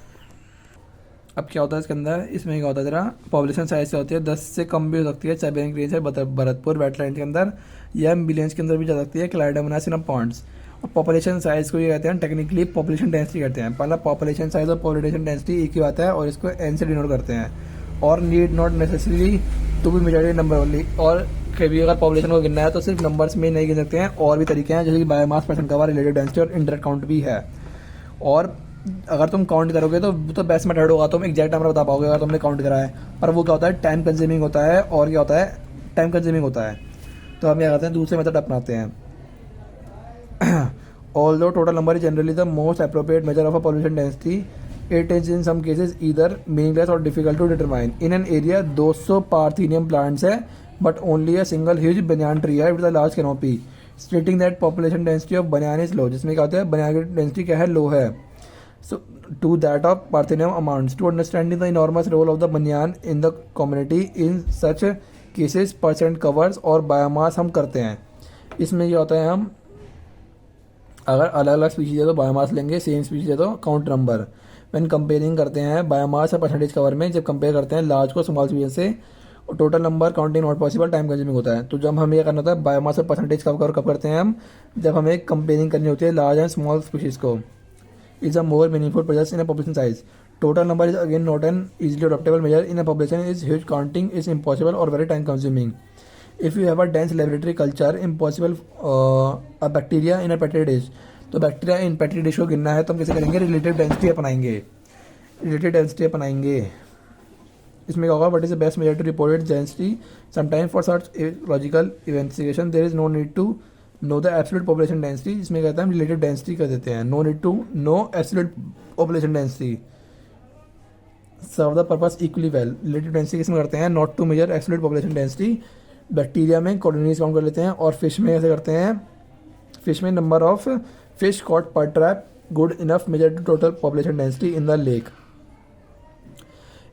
अब क्या होता है इसके अंदर, इसमें क्या होता है जरा, पॉपुलेशन साइज से होती है 10 से कम भी हो सकती है, साइबेरियन क्रेज है भरतपुर वेटलैंड के अंदर, या मिलियंस के अंदर भी जा सकती है, क्लाइडोमोनास इन पॉन्ड्स। और पॉपुलेशन साइज को ये कहते हैं टेक्निकली पॉपुलेशन डेंसिटी कहते हैं। पहला पॉपुलेशन साइज और पॉपुलेशन डेंसिटी एक ही बात है, और इसको एन से डिनोट करते हैं। और need not necessary to be measured in number only. और कभी अगर पॉपुलेशन को गिनना है तो सिर्फ नंबर्स में नहीं गिन सकते हैं, और भी तरीके हैं, जैसे कि biomass, percent cover, relative density और इंटरकाउंट भी है। और अगर तुम काउंट करोगे तो बेस्ट मेथड होगा, तुम एग्जैक्ट नंबर बता पाओगे अगर तुमने काउंट करा है, पर वो क्या होता है टाइम कंज्यूमिंग होता है, और क्या होता है टाइम कंज्यूमिंग होता है। तो हम क्या करते हैं दूसरे मेथड अपनाते हैं। Although total number is generally the most appropriate measure of a population density, it is in some cases either meaningless or difficult to determine. In an area 200 Parthenium plants है, but only a single huge banyan tree है with a large canopy, stating that population density of banyan is low. जिसमें क्या होता है banyan की density क्या है, low है. So to that of Parthenium amounts. To understanding the enormous role of the banyan in the community in such cases, percent covers और biomass हम करते हैं। इसमें क्या होता है, हम अगर अलग अलग स्पीशीज है तो बायोमास लेंगे, सेम स्पीशीज है तो काउंट नंबर। व्हेन कंपेयरिंग करते हैं बायोमास या परसेंटेज कवर में, जब कंपेयर करते हैं लार्ज को स्मॉल स्पीशीज से, और total number counting not possible, time consuming होता है। तो जब हमें ये करना होता है बायोमास और परसेंटेज कवर कब करते हैं हम, जब हमें कंपेयरिंग करनी होती है लार्ज एंड स्मॉल स्पीशीज को। Is a more meaningful project in a population size. Total number is again not an easily adoptable measure in a population, is huge counting is impossible और very time consuming. If you have a dense laboratory culture impossible a bacteria in a petri dish. तो bacteria in petri dish को गिनना है तो हम कैसे करेंगे, relative density अपनाएंगे, रिलेटिव डेंसिटी अपनाएंगे। इसमें क्या होगा, what is the best measure to reported density sometime for such logical investigation there is no need to know the absolute population density. इसमें कहते हैं हम रिलेटिव डेंसिटी कर देते हैं, no need to know absolute population density, serve the purpose equally well. Relative density किसमें करते हैं, not to measure absolute population density. Bacteria में कॉलोनीज काउंट कर लेते हैं, और फिश में कैसे करते हैं, फिश में number of fish caught per trap good enough measure to total population density in the lake।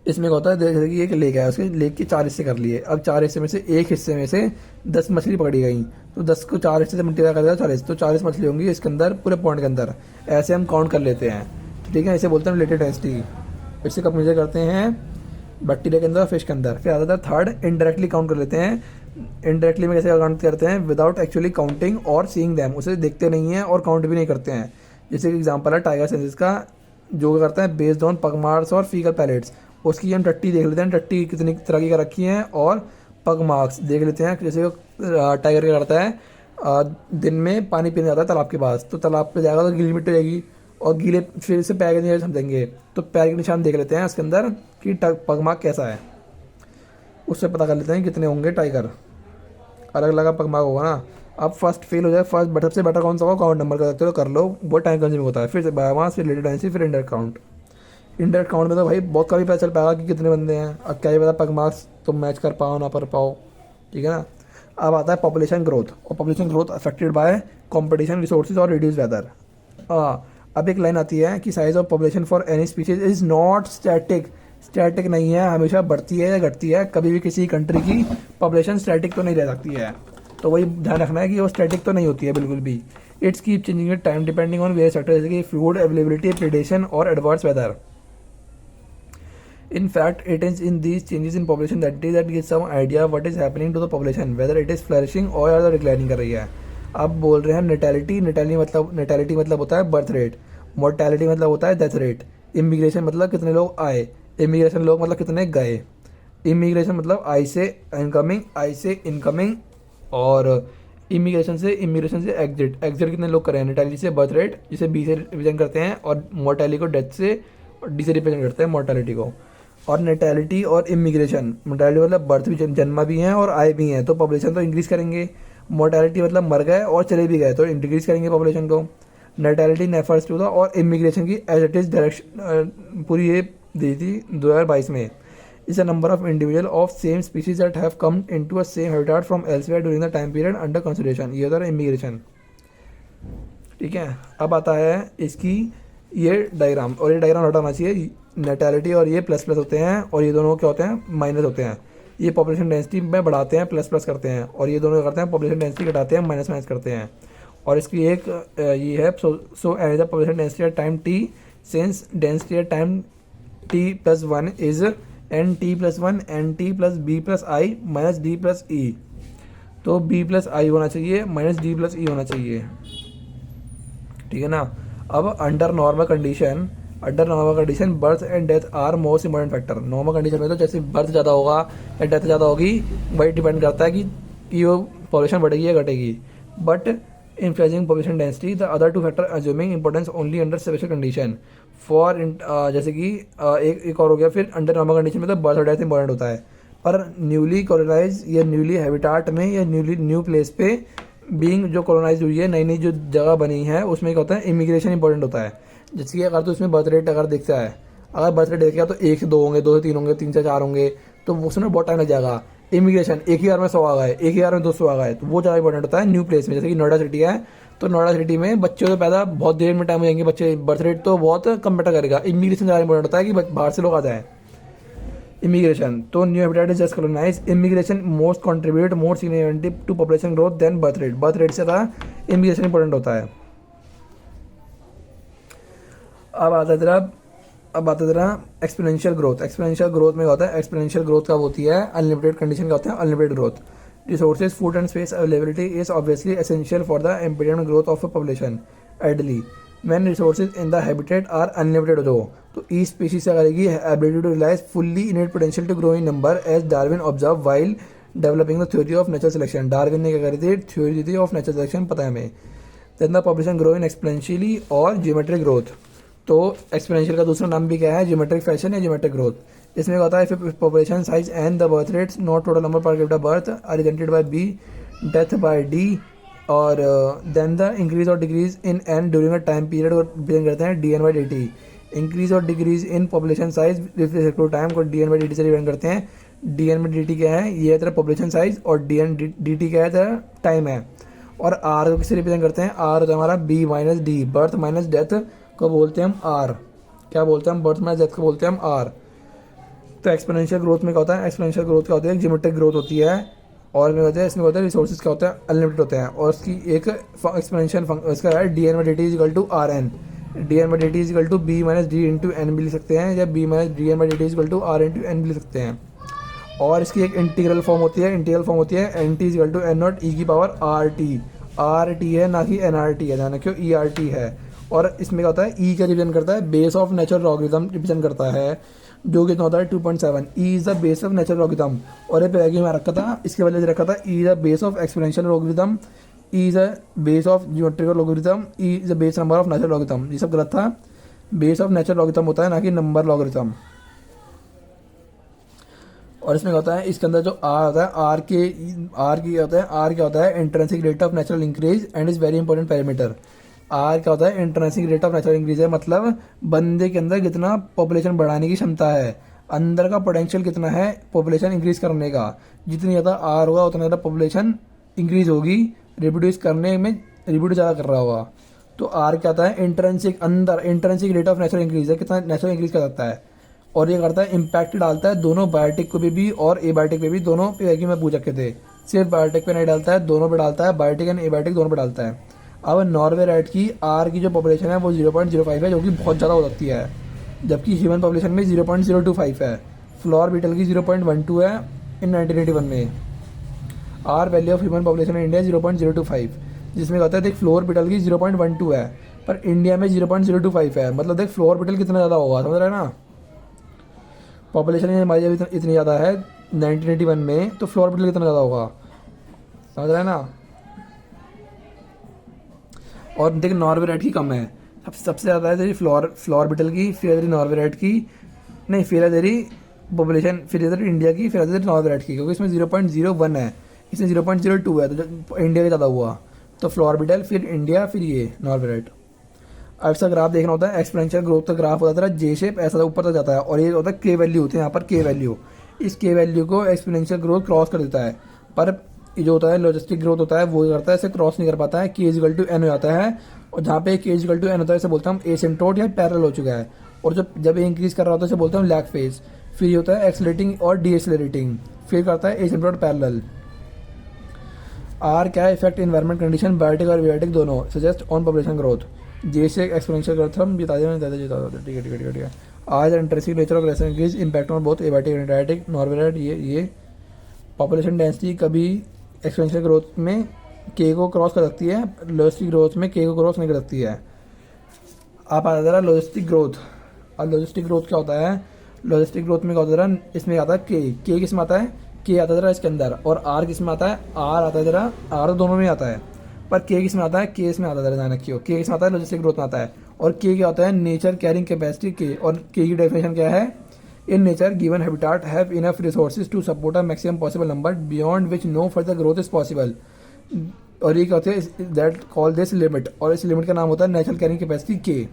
इसमें क्या होता है, जैसे कि एक लेक है, उसके लेक के 4 हिस्से कर लिए। अब 4 हिस्से में से एक हिस्से में से 10 मछली पकड़ी गई, तो 10 को 4 हिस्से से मल्टीप्लाई कर दिया 40, तो 40 मछली होंगी इसके अंदर पूरे पॉइंट के अंदर। ऐसे हम काउंट कर लेते हैं, ठीक है। इसे बोलते हैं रिलेटिव डेंसिटी। इससे कब मेजर करते हैं, बैक्टीरिया के अंदर, फिश के अंदर। फिर आता था थर्ड, इनडायरेक्टली काउंट कर लेते हैं। इनडायरेक्टली में कैसे काउंट करते हैं, विदाउट एक्चुअली काउंटिंग और सीइंग देम। उसे देखते नहीं हैं और काउंट भी नहीं करते हैं। जैसे कि एग्जांपल है टाइगर सेंसस का, जो करता है बेस्ड ऑन पग मार्क्स और फीकल पैलेट्स। उसकी हम टट्टी देख लेते हैं, टट्टी कितनी तरह की रखी हैं, और पग मार्क्स देख लेते हैं। जैसे टाइगर क्या करता है, दिन में पानी पीने जाता है तालाब के पास, तो तालाब पे जाएगा तो गीली मिट्टी रहेगी, और गीले फिर से पैर के निशान समझेंगे, तो पैर के निशान देख लेते हैं उसके अंदर कि पग मार्क कैसा है, उससे पता कर लेते हैं कितने होंगे टाइगर। अलग अलग पग मार्क होगा ना। अब फर्स्ट फेल हो जाए, फर्स्ट बेटर से बेटर कौन सा होगा, काउंट नंबर कर सकते हो, कर लो, वो टाइम कंज्यूमिंग होता है। फिर से बायोमास, फिर रिलेटिव डेंसिटी, फिर इंडायरेक्ट काउंट। इंडायरेक्ट काउंट में तो भाई बहुत कभी पता चल पाएगा कि कितने बंदे हैं, अब क्या ही पता पग मार्क्स तुम मैच कर पाओ ना कर पाओ, ठीक है ना। अब आता है पॉपुलेशन ग्रोथ, और population growth affected by competition, resources और रिड्यूस वेदर। अब एक लाइन आती है कि size of population for any species is not static. Static नहीं है, हमेशा बढ़ती है या घटती है। कभी भी किसी कंट्री की पॉपुलेशन स्टैटिक तो नहीं रह सकती है, तो वही ध्यान रखना है कि वो स्टैटिक तो नहीं होती है बिल्कुल भी। It's keep changing with time depending on various factor, जैसे कि फूड अवेलेबिलिटी, प्रेडेशन और adverse weather. In fact, it is in these changes in population that gives some idea what is happening to the population, whether it is flourishing or declining कर रही है। अब बोल रहे हैं नेटेलिटी। नेटेलिटी मतलब होता है बर्थ रेट, मोर्टेलिटी मतलब होता है डेथ रेट, इमिग्रेशन मतलब कितने लोग आए, इमिग्रेशन लोग मतलब कितने गए। इमिग्रेशन मतलब आई से इनकमिंग, और इमिग्रेशन से एग्जिट कितने लोग करें। नेटेलिटी से बर्थ रेट, जिसे बी से रिप्रेजेंट करते हैं, और मोर्टेलिटी को डेथ से, और डी से रिप्रेजेंट करते हैं मोर्टेलिटी को। और नेटेलिटी और इमिग्रेशन, मोर्टेलिटी मतलब बर्थ भी, जन्मा भी हैं और आए भी हैं, तो पॉपुलेशन तो इंक्रीज करेंगे। मोर्टेलिटी मतलब मर गए और चले भी गए, तो इंक्रीज करेंगे पॉपुलेशन को। नेटेलिटी नेफर्स टू द, और इमिग्रेशन की एज इट इज डायरेक्शन पूरी ये दी थी 2022 में। Is a number of individual of same species that have come into a same habitat from elsewhere during the time period under consideration. ये होता है immigration, ठीक है। अब आता है इसकी ये डायग्राम, और ये डायग्राम हटाना चाहिए। नेटेलिटी और ये प्लस प्लस होते हैं, और ये दोनों क्या होते हैं, माइनस होते हैं। ये पॉपुलेशन डेंसिटी में बढ़ाते हैं, प्लस प्लस करते हैं, और ये दोनों करते हैं पॉपुलेशन डेंसिटी घटाते हैं, माइनस माइनस करते हैं। और इसकी एक ये है, so as the population density at time T, since density at time T plus 1 is N T plus 1 N T plus B plus I minus D plus E. तो बी प्लस आई होना चाहिए, माइनस डी प्लस ई होना चाहिए, ठीक है ना। अब under normal condition birth and death are most important factor. Normal condition में तो जैसे बर्थ ज़्यादा होगा या डेथ ज़्यादा होगी, वही डिपेंड करता है कि वो पॉपुलेशन बढ़ेगी या घटेगी। But influencing population density. The other two factor assuming importance only under special condition. For जैसे कि एक और हो गया फिर अंडर नॉर्मल कंडीशन में तो बर्थ और डेथ इंपॉर्टेंट होता है, पर न्यूली कॉलोनाइज या न्यूली हैबिटाट में या न्यू प्लेस पे बीइंग जो कॉलोनाइज हुई है, नई नई जो जगह बनी है, उसमें क्या होता है, इमिग्रेशन इंपॉर्टेंट होता है। जैसे कि अगर तो उसमें बर्थ रेट अगर देखता है, अगर बर्थ रेट देखेगा तो 1 से 2 होंगे, 2 से 3 होंगे, 3 से 4 होंगे, तो उसमें बहुत टाइम लग जाएगा। इमिग्रेशन एक ही बार में 100 आ गए, एक ही बार में 200 आ गए, तो वो ज़्यादा इंपॉर्टेंट होता है न्यू प्लेस में। जैसे कि नोएडा सिटी है, तो नोएडा सिटी में बच्चों तो पैदा बहुत देर में टाइम हो जाएंगे बच्चे, बर्थ रेट तो बहुत कम बेटा करेगा। इमिग्रेशन ज़्यादा इंपॉर्टेंट होता है कि बाहर से लोग आ जाए। इमिग्रेशन तो new habitat is just colonise. Immigration most contribute more significantly to population growth than birth rate. Birth rate से ज़्यादा इमिग्रेशन इंपॉर्टेंट होता है। अब आता है तेरा एक्सपोनेंशियल ग्रोथ। एक्सपोनेंशियल ग्रोथ में होता है, एक्सपोनेंशियल ग्रोथ कब होती है, अनलिमिटेड कंडीशन का होता है unlimited growth. Resources food and space availability is obviously essential for the impedient growth of a population ideally when resources in the habitat are unlimited हो, तो each species क्या करेगी, ability to realize fully innate potential to grow in number as Darwin observed while developing the theory of natural selection। Darwin ने क्या करी थी, theory of natural selection, पता है हमें। then the population grow in exponentially और geometric growth। तो exponential का दूसरा नाम भी क्या है, ज्योमेट्रिक फैशन या ज्योमेट्रिक ग्रोथ। इसमें होता है population size and the birth rates not total number per capita birth are resulted by B, death by D, और देन द इंक्रीज और decrease in N during a time period को represent करते हैं D N by D T. Increase और decrease in population size respective time को D N by D T से represent करते हैं। D N by D T क्या है, ये है तेरा पॉपुलेशन साइज, और डी एन डी टी क्या है, तेरा टाइम है। और आर को किससे रिप्रेजेंट करते हैं, आर होता है हमारा B minus D, birth minus death को बोलते हैं हम आर। क्या बोलते हैं हम, बर्थ माइनस डेथ को बोलते हैं हम आर। तो एक्सपोनेंशियल ग्रोथ में क्या होता है, एक्सपोनेंशियल ग्रोथ क्या होती है, ज्योमेट्रिक ग्रोथ होती है। और में होता है, इसमें होता है रिसोर्सेज क्या होता है, अनलिमिटेड होते हैं। और इसकी एक एक्सपोनेंशियल इसका है D N by D T equal to are N. D N by D T equal to B minus D into N भी लिख सकते हैं, या B minus D N by D T equal to r into N भी लिख सकते हैं। और इसकी एक इंटीग्रल फॉर्म होती है, N T equal to N nought E की power R T. R T है ना कि एन आर टी है, ध्यान रखियो ई आर टी है। और इसमें क्या होता है, ई का रिप्रेजेंट करता है base of natural logarithm represent करता है, जो कितना होता है 2.7। E is the base of natural logarithm. और ये पैराग्राफ में रखा था, इसके वजह से रखा था E is the base of exponential logarithm, E is the base of geometrical logarithm, E is the base number of natural logarithm. ये सब गलत था, बेस ऑफ नेचुरल लॉगरिथम होता है ना कि नंबर लॉगरिथम। और इसमें क्या होता है, इसके अंदर जो आर होता है, आर क्या होता है intrinsic rate of natural increase and is very important parameter. R क्या होता है, intrinsic rate of natural increase है, मतलब बंदे के अंदर कितना पॉपुलेशन बढ़ाने की क्षमता है, अंदर का पोटेंशियल कितना है पॉपुलेशन इंक्रीज करने का। जितनी ज़्यादा आर होगा उतना ज़्यादा पॉपुलेशन इंक्रीज होगी, रिप्रोड्यूस करने में रिप्रोड्यूस ज़्यादा कर रहा होगा। तो आर क्या होता है, इंट्रिंसिक, अंदर intrinsic rate of natural increase है, कितना नेचुरल इंक्रीज कर सकता है। और ये करता है इम्पैक्ट डालता है दोनों बायोटिक को भी और एबायोटिक पे भी, दोनों पे में पूछ रखे थे, सिर्फ बायोटिक पे नहीं डालता है, दोनों पे डालता है, बायोटिक एंड एबायोटिक दोनों पे डालता है। अब नॉर्वे रैट की आर की जो पॉपुलेशन है वो 0.05 है, जो कि बहुत ज़्यादा हो सकती है, जबकि ह्यूमन पॉपुलेशन में 0.025 है। फ्लोर बीटल की 0.12 है इन 1981 में। R value of human population in India 0.025, जिसमें कहता है देख फ्लोर बीटल की 0.12 है, पर इंडिया में 0.025 है। मतलब देख फ्लोर बीटल कितना ज़्यादा होगा, समझ रहे हैं ना। पॉपुलेशन हमारी जब इतनी ज़्यादा है 1981 में, तो फ्लोर बीटल कितना ज़्यादा होगा, समझ रहे हैं ना। और देख नॉर्वे रेट की कम है, सबसे ज़्यादा है तेरी फ्लोर बीटल की, फिर तेरी नॉर्वे रेट की, नहीं फिर है तेरी पॉपुलेशन, फिर इधर इंडिया की, फिर तेरी नॉर्वे रेट की, क्योंकि इसमें 0.01 है, इसमें 0.02 है, तो इंडिया का ज़्यादा हुआ। तो फ्लोर बीटल, फिर इंडिया, फिर ये नॉर्वे रेट। अब इसका ग्राफ देखना होता है, एक्सपोनेंशियल ग्रोथ का ग्राफ होता है जे शेप, ऐसा ऊपर तक जाता है, और ये होता है के वैल्यू होते हैं यहाँ पर, के वैल्यू, इस के वैल्यू को एक्सपोनेंशियल ग्रोथ क्रॉस कर देता है। पर ये जो होता है लॉजिस्टिक ग्रोथ होता है वो करता है, इसे क्रॉस नहीं कर पाता है, के इजिकल टू एन हो जाता है। और जहाँ पे के इजिकल टू एन होता है इसे बोलते हैं हम एसिम्प्टोट या पैरेलल हो चुका है। और जब इंक्रीज कर रहा होता है इसे बोलते हैं हम लैग फेज। फिर ये होता है एक्सलेटिंग और डी एक्सलेटिंग, फिर करता है एसिम्प्टोट पैरेलल। आर क्या है, इफेक्ट इन्वायरमेंट कंडीशन बायोटिक और एबायोटिक दोनों सजेस्ट ऑन पॉपुलेशन ग्रोथ। जैसे एक्सपोनेंशियल ग्रोथ हम बता दें, ठीक है। आज interesting nature of ration increase impact on both abiotic and abiotic Norway rate. ये पॉपुलेशन डेंसिटी कभी एक्सपोनेंशियल ग्रोथ में के को क्रॉस कर सकती है, लॉजिस्टिक ग्रोथ में के को क्रॉस नहीं कर सकती है। आप आ जाता है लॉजिस्टिक ग्रोथ। और लॉजिस्टिक ग्रोथ क्या होता है, लॉजिस्टिक ग्रोथ में क्या होता है, इसमें आता है के किस में आता है, के आता है इसके अंदर, और आर किस में आता है, आर आता है जरा, आर दोनों में आता है। पर के किस में आता है, के इसमें आता है, ध्यान रखियो, के किस में आता है, लॉजिस्टिक ग्रोथ में आता है। और के क्या होता है, नेचर कैरिंग कैपेसिटी के, और के की डेफिनेशन क्या है, in nature given habitat have enough resources to support a maximum possible number beyond which no further growth is possible. और ये क्या होता है, दैट कॉल दिस लिमिट, और इस लिमिट का नाम होता है नेचुरल कैरिंग कैपेसिटी के।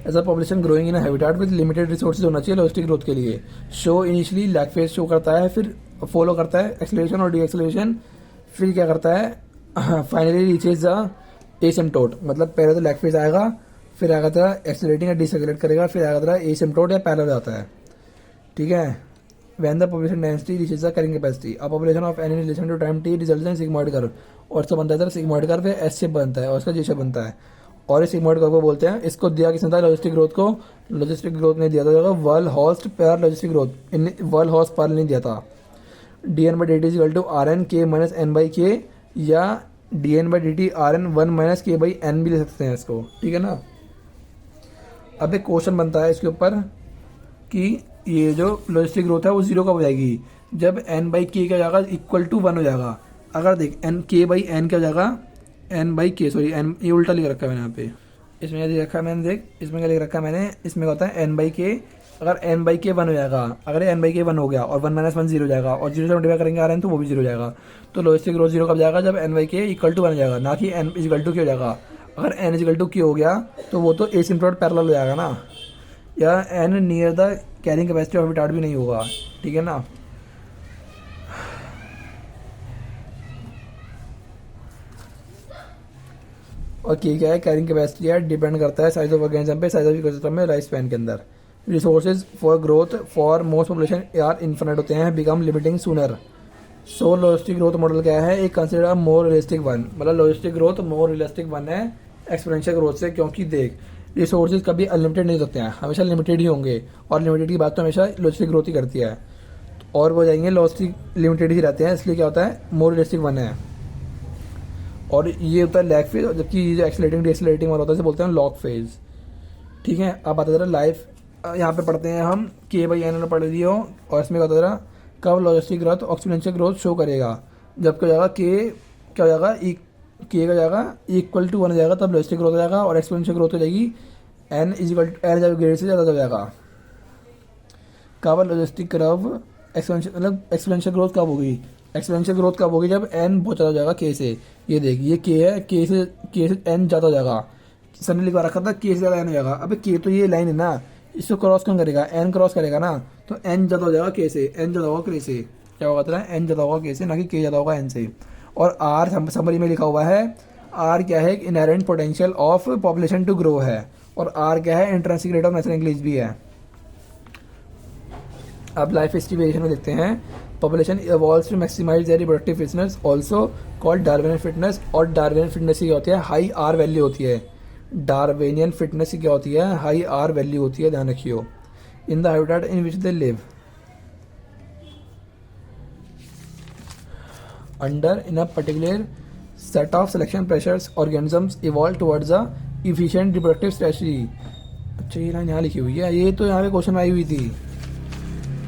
As a population growing in habitat with limited resources होना चाहिए लॉजिस्टिक ग्रोथ के लिए। Show initially lag phase show करता है, फिर फॉलो करता है एक्सेलरेशन और डी एक्सेलरेशन, फिर क्या करता है फाइनली रीचेज द एसिम्प्टोट। मतलब पहले तो लैग फेज आएगा, फिर आएगा तेरा एक्सेलरेटिंग या डिसएक्सेलरेट करेगा, फिर आएगा तेरा एसिम्प्टोट या पैरेलल आता है, ठीक है। When the population density reaches the carrying capacity, a population of n in relation to time t results in sigmoid curve, और इसका बनता है सिग्मोइड कर्व, एस शेप बनता है और इसका जी शेप बनता है, और इस सिग्मोइड कर्व को बोलते हैं। इसको दिया किसने था, लॉजिस्टिक ग्रोथ को, लॉजिस्टिक ग्रोथ ने दिया था वर्ल हॉस्ट पर लॉजिस्टिक ग्रोथ, इन वर्ल हॉस्ट पर नहीं दिया था। D N by D T equal to are N K minus N by K, या D N by D T R N one minus K by N भी ले सकते हैं इसको, ठीक है ना। अब एक क्वेश्चन बनता है इसके ऊपर कि ये जो लॉजिस्टिक ग्रोथ है वो जीरो कब हो जाएगी, जब एन बाई के क्या हो जाएगा, इक्वल टू वन हो जाएगा। अगर देख एन के बाई एन क्या हो जाएगा, एन बाई के, सॉरी एन, ये उल्टा लिख रखा है मैंने यहाँ पे, इसमें क्या लिख रखा है मैंने, देख इसमें क्या लिख रखा है मैंने, इसमें क्या होता है एन बाई के, अगर एन बाई के वन हो जाएगा, अगर एन बाई के वन हो गया और वन माइनस वन जीरो हो जाएगा, और जीरो से मल्टीप्लाई करेंगे आर एन तो वो भी जीरो हो जाएगा। तो लॉजिस्टिक ग्रोथ जीरो कब जाएगा, जब एन बाई के इक्वल टू वन हो जाएगा, ना कि एन इक्वल टू के हो जाएगा। अगर एन इक्वल टू के हो गया तो वो तो एसिम्प्टोट पैरेलल हो जाएगा ना, या N near the carrying capacity of habitat भी नहीं होगा, ठीक है ना। और क्या है, कैरिंग कैपेसिटी है, डिपेंड करता है साइज ऑफ ऑर्गेनिज्म पे, साइज ऑफ इकोसिस्टम में, लाइफ स्पैन के अंदर। Resources for growth for most population यार इन्फिनिट होते हैं, बिकम लिमिटिंग सूनर। सो लॉजिस्टिक ग्रोथ मॉडल क्या है, एक कंसिडर मोर रियलिस्टिक वन, मतलब logistic growth more realistic one है एक्सपोनेंशियल ग्रोथ से, क्योंकि देख रिसोर्सेज कभी अनलिमिटेड नहीं होते हैं, हमेशा लिमिटेड ही होंगे, और लिमिटेड की बात तो हमेशा लॉजिस्टिक ग्रोथ ही करती है, और वो जाएंगे लॉजिस्टिक लिमिटेड ही रहते हैं, इसलिए क्या होता है मोर रियलिस्टिक वन है। और ये होता है लैग फेज, जबकि जो एक्सेलरेटिंग डिएक्सेलरेटिंग वाला होता है इसे बोलते हैं लॉग फेज, ठीक है। अब आता है लाइफ, यहाँ पे पढ़ते हैं हम के बाई एन पढ़ रही हो, और इसमें क्या होता है कब logistic growth exponential growth show करेगा, जब क्या जाएगा के क्या हो जाएगा, के का जाएगा इक्वल टू वन हो जाएगा, तब लॉजिस्टिक ग्रोथ हो जाएगा, और एक्सपोनेंशियल ग्रोथ हो जाएगी N is equal to N जब ग्रेड से ज़्यादा हो जाएगा। कब लॉजिस्टिक कर्व एक्सपोनेंशियल, मतलब एक्सपोनेंशियल ग्रोथ कब होगी, एक्सपोनेंशियल ग्रोथ कब होगी, जब एन बहुत ज़्यादा हो जाएगा के से। ये देख ये के है, के से एन ज़्यादा हो जाएगा, सर ने लिखवा रखा था के से ज़्यादा एन हो जाएगा। अबे के तो ये लाइन है ना, इसको क्रॉस कौन करेगा, एन क्रॉस करेगा ना, तो एन ज़्यादा हो जाएगा के से, एन ज़्यादा होगा के से, क्या होगा तेरा एन ज़्यादा होगा के से, ना कि के ज़्यादा होगा एन से। और आर समरी में लिखा हुआ है, आर क्या है, inherent potential of population to grow है, और आर क्या है, intrinsic rate of natural increase भी है। अब लाइफ हिस्ट्री वेरिएशन में देखते हैं, population evolves to maximize their reproductive fitness also called Darwinian fitness, और डार्विनियन फिटनेस की क्या होती है, हाई आर वैल्यू होती है। डार्विनियन फिटनेस की क्या होती है, हाई आर वैल्यू होती है, ध्यान रखियो। In the habitat in which they live under in a particular set of selection pressures organisms evolve towards a efficient reproductive strategy। अच्छा ये लाइन यहाँ लिखी हुई है, ये तो यहाँ पे क्वेश्चन आई हुई थी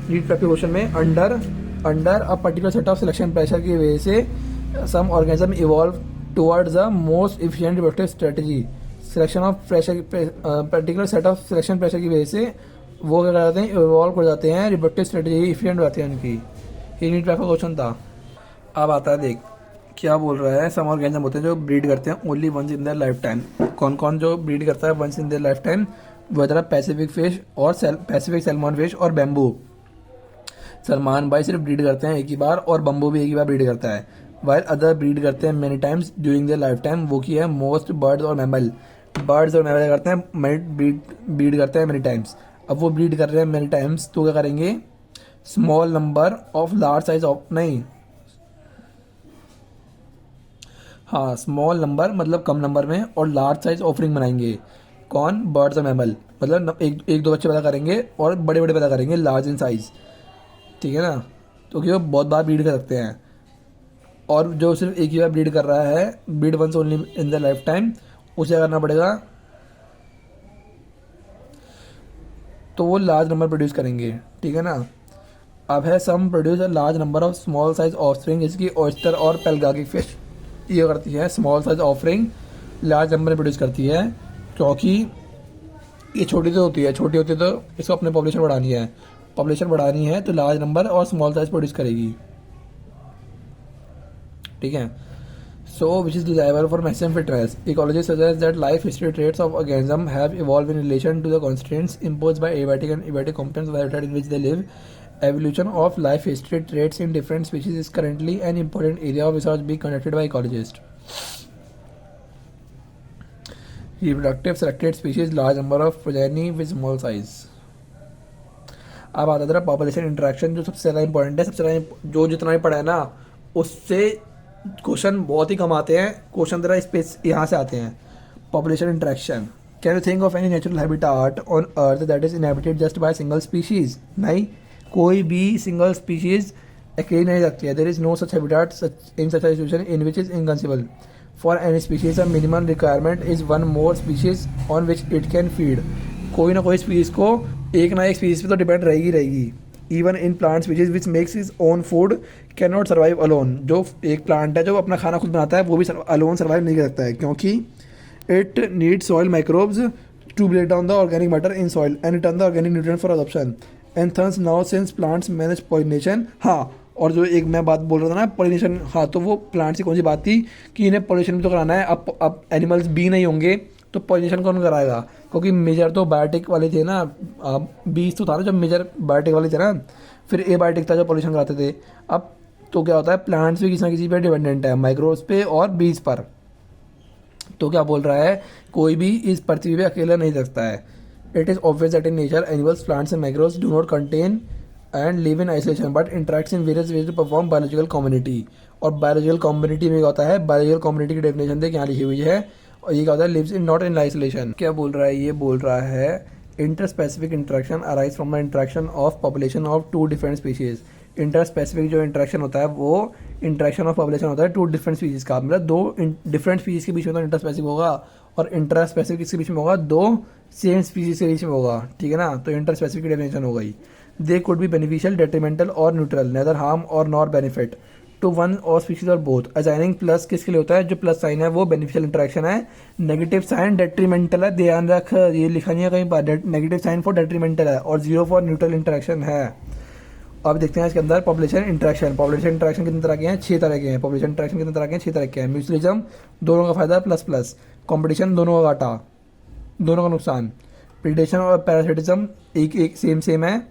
नीट प्रैक्टिस क्वेश्चन में, under a particular set of selection pressure की वजह से some organism evolve towards the most efficient reproductive strategy. Selection of pressure, particular set of selection pressure की वजह से वो क्या करते हैं, इवॉल्व कर जाते हैं, रिप्रोडक्टिव स्ट्रेटजी एफिशिएंट हो जाती है उनकी। ये नीट प्रैक्टिस क्वेश्चन था। अब आता है देख क्या बोल रहा है, सम ऑर्गेनिज्म होते हैं जो ब्रीड करते हैं only once in their life time. कौन कौन जो ब्रीड करता है once in their life time, वो तरह पैसिफिक फिश और पैसिफिक सैल्मन फिश और बैम्बू। सलमान भाई सिर्फ ब्रीड करते हैं एक ही बार, और बम्बू भी एक ही बार ब्रीड करता है, वाइल अदर ब्रीड करते हैं many times during their life time. वो की है मोस्ट बर्ड्स और मैमल, बर्ड्स और मैमल करते हैं ब्रीड करते हैं मेनी टाइम्स। अब वो ब्रीड कर रहे हैं मेनी टाइम्स, तो क्या करेंगे, small number of large size of, नहीं हाँ स्मॉल नंबर मतलब कम नंबर में, और लार्ज साइज ऑफरिंग बनाएंगे। कौन, बर्ड्स और मैमल, मतलब एक दो बच्चे पैदा करेंगे और बड़े बड़े पैदा करेंगे लार्ज इन साइज, ठीक है ना। तो कि वो बहुत बार ब्रीड कर सकते हैं, और जो सिर्फ एक ही बार ब्रीड कर रहा है, breed once only in the life time, उसे करना पड़ेगा, तो वो लार्ज नंबर प्रोड्यूस करेंगे, ठीक है ना। अब है some produce a large number of small size offspring, जिसकी ऑयस्टर और पेलगागिक फिश ये करती है small size offering large number में प्रोड्यूस करती है, क्योंकि ये छोटी तो होती है, छोटी होती है तो इसको अपने पॉपुलेशन बढ़ानी है तो लार्ज नंबर और स्मॉल साइज प्रोड्यूस करेगी, ठीक है। So which is desirable for maximum fitness. Ecology suggest that life history traits of organism have evolve in relation to the constraints imposed by abiotic and abiotic components of habitat in which they live. Evolution of life history traits in different species is currently an important area of research being conducted by ecologists. Reproductive selected species, large number of progeny with small size. अब आता है population interaction, जो सबसे ज़्यादा important है, सबसे ज़्यादा जो जितना भी पढ़ा है ना उससे क्वेश्चन बहुत ही कम आते हैं, क्वेश्चन तेरा स्पेस यहाँ से आते हैं। Population interaction, can you think of any natural habitat on earth that is inhabited just by single species? नहीं, कोई भी सिंगल स्पीशीज अकेली नहीं रखती है। There is no such habitat in such situation in which is inconceivable for any species. A minimum requirement is one more species on which it can feed. कोई ना कोई स्पीशीज को एक ना एक स्पीशीज पे तो डिपेंड रहेगी। Even in plant species which makes is own food can not survive alone. जो एक प्लांट है जो अपना खाना खुद बनाता है वो भी अलोन सर्वाइव नहीं कर सकता है, क्योंकि it need soil microbes to break down the organic matter in soil and return the organic nutrient for adoption. And thus now since plants manage pollination. हाँ, और जो एक मैं बात बोल रहा था ना पॉलिनेशन, हाँ तो वो प्लांट्स की कौन सी बात थी कि इन्हें पॉलिनेशन भी तो कराना है। अब एनिमल्स बी नहीं होंगे तो पॉलिनेशन कौन कराएगा? क्योंकि मेजर तो बायोटिक वाले थे ना, बीज तो था ना जब मेजर बायोटिक वाले थे ना, फिर ए बायोटिक था जो पॉलिनेशन कराते थे। अब तो क्या होता है, प्लांट्स भी किसी ना किसी पे डिपेंडेंट है, माइक्रोब्स पे और बीज पर। तो क्या बोल रहा है, कोई भी इस पृथ्वी पे अकेला नहीं रह सकता है। It is obvious that in nature, animals, plants and microbes do not contain and live in isolation, but interacts in various ways to perform biological community. और biological community में क्या होता है, biological community की definition देख यहाँ लिखी हुई है, और ये क्या होता है, lives in not in isolation। क्या बोल रहा है, ये बोल रहा है interspecific interaction arise from the interaction of population of two different species। Interspecific जो इंटरेक्शन होता है वो इंटरेक्शन ऑफ पॉपुलेशन होता है टू डिफरेंट स्पीशीज़ का, मतलब दो डिफरेंट स्पीशीज़ के बीच में तो इंटरस्पेसिफिक होगा, और इंटरस्पेसिफिक किसके बीच में होगा, दो सेम स्पीशीज़ के बीच में होगा, ठीक है ना। तो इंटरस्पेसिफिक की डेफिनेशन हो गई, they could be beneficial, detrimental और न्यूट्रल, नेदर हार्म और नॉर बेनिफिट टू वन और स्पीशीज और बोथ। असाइनिंग प्लस किसके लिए होता है, जो प्लस साइन है वो बेनिफिशियल इंटरेक्शन है, नेगेटिव साइन डेट्रीमेंटल है, ध्यान रख, ये लिखा नहीं है कहीं पर, नेगेटिव साइन फॉर डेट्रीमेंटल है, और जीरो फॉर न्यूट्रल इंटरेक्शन है। अब देखते हैं इसके अंदर पॉपुलेशन इंटरेक्शन कितने तरह के हैं, 6 तरह के हैं। पॉपुलेशन इंटरेक्शन कितने तरह के हैं, 6 तरह के हैं। म्यूचुअलिज्म, दोनों का फायदा प्लस प्लस, कंपटीशन दोनों का घाटा, दोनों का नुकसान। प्रीडेशन और पैरासिटिज्म एक सेम है,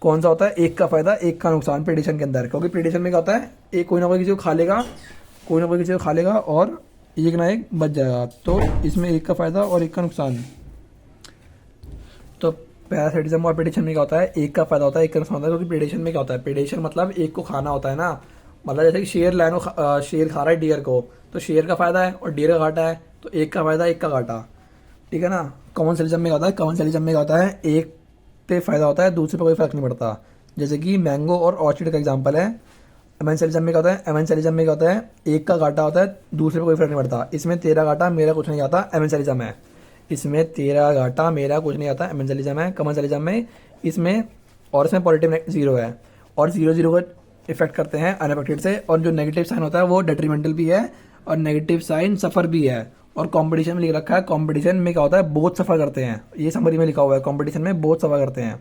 कौन सा होता है, एक का फायदा एक का नुकसान प्रीडेशन के अंदर, क्योंकि प्रीडेशन में क्या होता है, एक कोई ना कोई किसी को खा लेगा, कोई ना कोई किसी को खा लेगा और एक ना एक बच जाएगा, तो इसमें एक का फायदा और एक का नुकसान। तो पैरासिटिज्म और प्रीडेशन में क्या होता है, एक का फायदा होता है एक का नुकसान होता है, क्योंकि प्रीडेशन में क्या होता है, प्रीडेशन मतलब एक को खाना होता है ना, मतलब जैसे कि शेर खा रहा है डियर को, तो शेर का फायदा है और डियर का घाटा है, तो एक का फायदा एक का घाटा, ठीक है ना। कॉमर्शियलिज्म में क्या होता है, कॉमर्शियलिज्म में क्या होता है, एक पे फायदा होता है दूसरे पे कोई फर्क नहीं पड़ता, जैसे कि मैंगो और ऑर्चिड का एग्जांपल है। एमेंशियलिज्म में क्या होता है, एमेंशियलिज्म में क्या होता है, एक का घाटा होता है दूसरे पे कोई फर्क नहीं पड़ता, इसमें तेरा घाटा मेरा कुछ नहीं आता, एमेंशियलिज्म है। इसमें तेरा घाटा मेरा कुछ नहीं आता, एमेंशियलिज्म है। कमर्शियलिज्म में इसमें और इसमें पॉजिटिव जीरो है, और जीरो जीरो को इफेक्ट करते हैं अनअफेक्टेड से, और जो नेगेटिव साइन होता है वो डेट्रीमेंटल भी है और नेगेटिव साइन सफर भी है। और कंपटीशन में लिख रखा है, कंपटीशन में क्या होता है, बोथ सफर करते हैं, ये समरी में लिखा हुआ है, कंपटीशन में बोथ सफर करते हैं,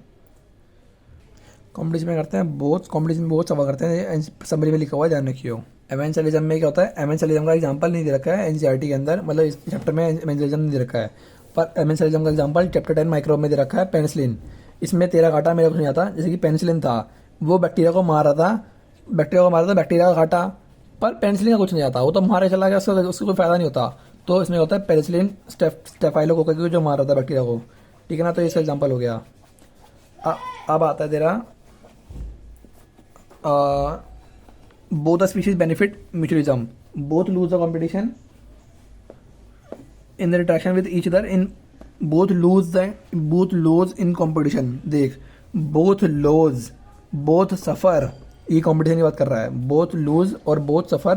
कंपटीशन में करते हैं बोथ, कंपटीशन में बोथ सफर करते हैं, समरी में लिखा हुआ है, ध्यान रखियो। एवेंशियलिज्म में क्या होता है, एवेंशियलिज्म का एग्जांपल नहीं दे रखा है एनसीईआरटी के अंदर, मतलब इस चैप्टर में एवेंशियलिज्म नहीं दे रखा है, पर एवेंशियलिज्म का एग्जांपल चैप्टर 10 माइक्रोब में दे रखा है, पेनिसिलिन। इसमें तेरा घाटा मेरा कुछ नहीं आता, जैसे कि पेनिसिलिन था वो बैक्टीरिया को मार रहा था, बैक्टीरिया का घाटा, पर पेनिसिलिन का कुछ नहीं आता, वो तो मारे चला गया, उसको कोई फायदा नहीं होता। तो इसमें होता है पेनिसिलिन स्टेफाइलोकोकस को जो मार रहा था बैक्टीरिया को, ठीक है ना, तो इसका एग्जांपल हो गया। अब आता है तेरा both the species benefit mutualism, both lose the competition in their interaction with each other, in both lose in competition। देख, both suffer, ये कंपटीशन की बात कर रहा है, both lose और both suffer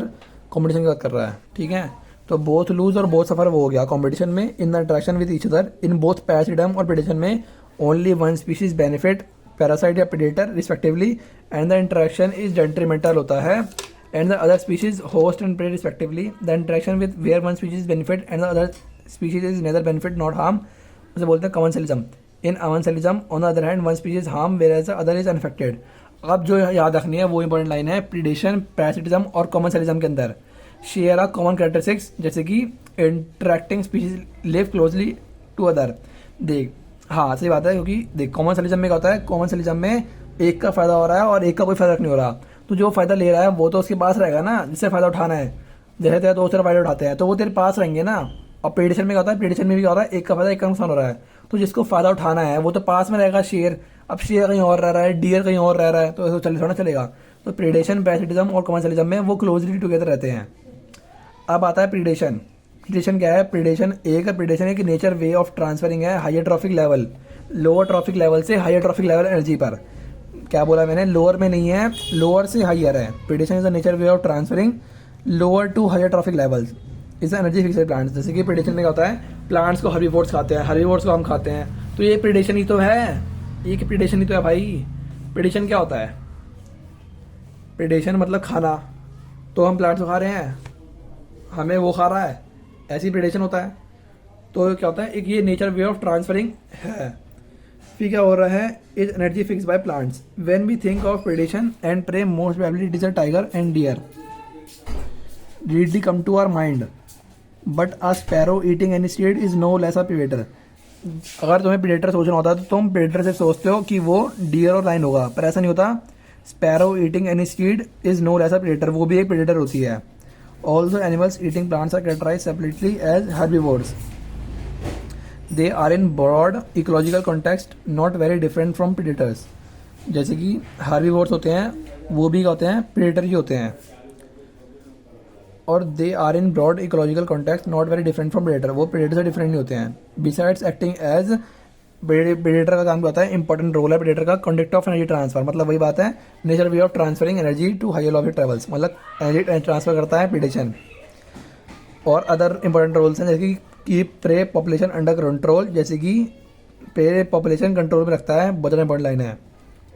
कंपटीशन की बात कर रहा है, ठीक है। तो both lose और both suffer वो हो गया कंपटीशन में, in the interaction with each other, in both parasitism और predation में only one species benefit parasite या predator respectively, and the interaction is detrimental होता है, and the other species host and prey respectively, the interaction with where one species benefit and the other species is neither benefit not harm, उसे बोलते हैं commensalism. In amensalism on the other hand one species harm whereas the other is unaffected. अब जो याद रखनी है वो important line है प्रीडेशन, पैरासिटिज्म और कमेंसलिज्म के अंदर शेयर आर कॉमन कैरेक्टरिस्टिक्स, जैसे कि interacting species live closely to other. देख हाँ सही बात है, क्योंकि देख कॉमर्शलिज्म में क्या होता है, कॉमर्शलिज्म में एक का फायदा हो रहा है और एक का कोई फायदा नहीं हो रहा, तो जो फायदा ले रहा है वो तो उसके पास रहेगा ना, जिससे फायदा उठाना है। जैसे तेरे दोस्त फायदा उठाते हैं तो वो तेरे पास रहेंगे ना। और प्रेडेशन में क्या होता है, प्रेडेशन में भी क्या होता है, एक का फायदा एक का नुकसान हो रहा है, तो जिसको फायदा उठाना है वो तो पास में रहेगा शेर। अब शेर कहीं और रह रहा है, डियर कहीं और रह रहा है, तो ऐसा थोड़ा चलेगा। तो प्रेडेशन, पैरासिटिज्म और कॉमर्शलिज्म में वो क्लोजली टुगेदर रहते हैं। अब आता है प्रीडेशन। प्रीडेशन क्या है, प्रीडेशन एक नेचर वे ऑफ ट्रांसफरिंग है higher trophic level, lower trophic level से हायर ट्रॉफिक लेवल एनर्जी पर। क्या बोला मैंने, लोअर में नहीं है, लोअर से हायर है। Predation is the nature way of transferring lower to higher trophic levels is energy fixed plants. जैसे कि प्रीडेशन में क्या होता है, प्लांट्स को हर्बीवोर्स खाते हैं, हर्बीवोर्स को हम खाते हैं, तो ये प्रीडेशन ही तो है, ये प्रीडेशन ही तो है भाई। प्रीडेशन क्या होता है, प्रीडेशन मतलब खाना, तो हम प्लांट्स को खा रहे हैं, हमें वो खा रहा है, ऐसी प्रेडेशन होता है। तो क्या होता है, एक ये नेचर वे ऑफ ट्रांसफरिंग है। फिर क्या हो रहा है, is energy fix by plants. When we think of predation and prey most probably it is a tiger and deer readily come to our mind, but a sparrow eating any seed is no less a predator. अगर तुम्हें predator सोचना होता है तो तुम predator से सोचते हो कि वो डियर और लाइन होगा, पर ऐसा नहीं होता। Sparrow eating any seed is no less a predator, वो भी एक प्रेडेटर होती है। Also, animals eating plants are categorized separately as herbivores. They are in broad ecological context not very different from predators. जैसे कि herbivores होते हैं, वो भी होते हैं predator ही होते हैं, और they are in broad ecological context not very different from predator, वो predator से different नहीं होते हैं। Besides acting as प्रेडेटर का काम क्या होता है, इंपॉर्टेंट रोल है प्रेडेटर का कंडक्टर ऑफ एनर्जी ट्रांसफर, मतलब वही बात है, nature way of transferring energy to higher of travels, मतलब एनर्जी ट्रांसफर करता है प्रेडेशन। और अदर इंपॉर्टेंट रोल्स हैं, जैसे कि प्रे पॉपुलेशन अंडर कंट्रोल, जैसे कि प्रे पॉपुलेशन कंट्रोल में रखता है, बहुत इंपॉर्टेंट लाइन है।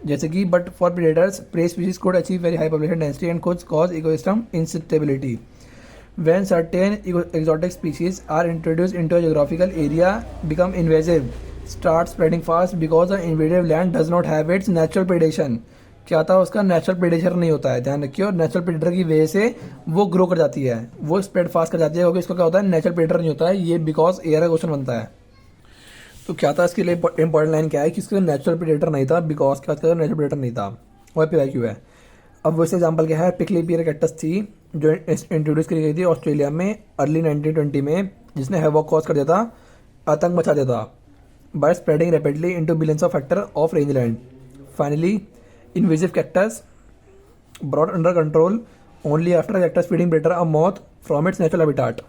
जैसे कि but for predators prey species could achieve very high population density and could cause ecosystem instability. When certain exotic species are introduced into a geographical area, become invasive, start spreading fast because the invaded land does not have its natural predation. क्या था, उसका natural predator नहीं होता है, ध्यान रखिए। और natural predator की वजह से वो ग्रो कर जाती है, वो स्प्रेड फास्ट कर जाती है, क्योंकि इसका क्या होता है, नेचुरल प्रेडेटर नहीं होता है ये, बिकॉज एयर का क्वेश्चन बनता है। तो क्या था इसके लिए इंपॉर्टेंट लाइन क्या है कि इसका नेचुरल प्रेडेटर नहीं था, बिकॉज क्या था, नेचुरल प्रेडेटर नहीं था। और PYQ है। अब वैसे एग्जाम्पल क्या है, पिकली पियर कैक्टस थी जो इंट्रोड्यूस करी गई थी ऑस्ट्रेलिया में अर्ली 1920 में, जिसने हैवॉक कॉज कर दिया था, आतंक मचा दिया था, by spreading rapidly into billions of hectare of rangeland. Finally invasive cactus brought under control only after cactus feeding predator a moth from its natural habitat.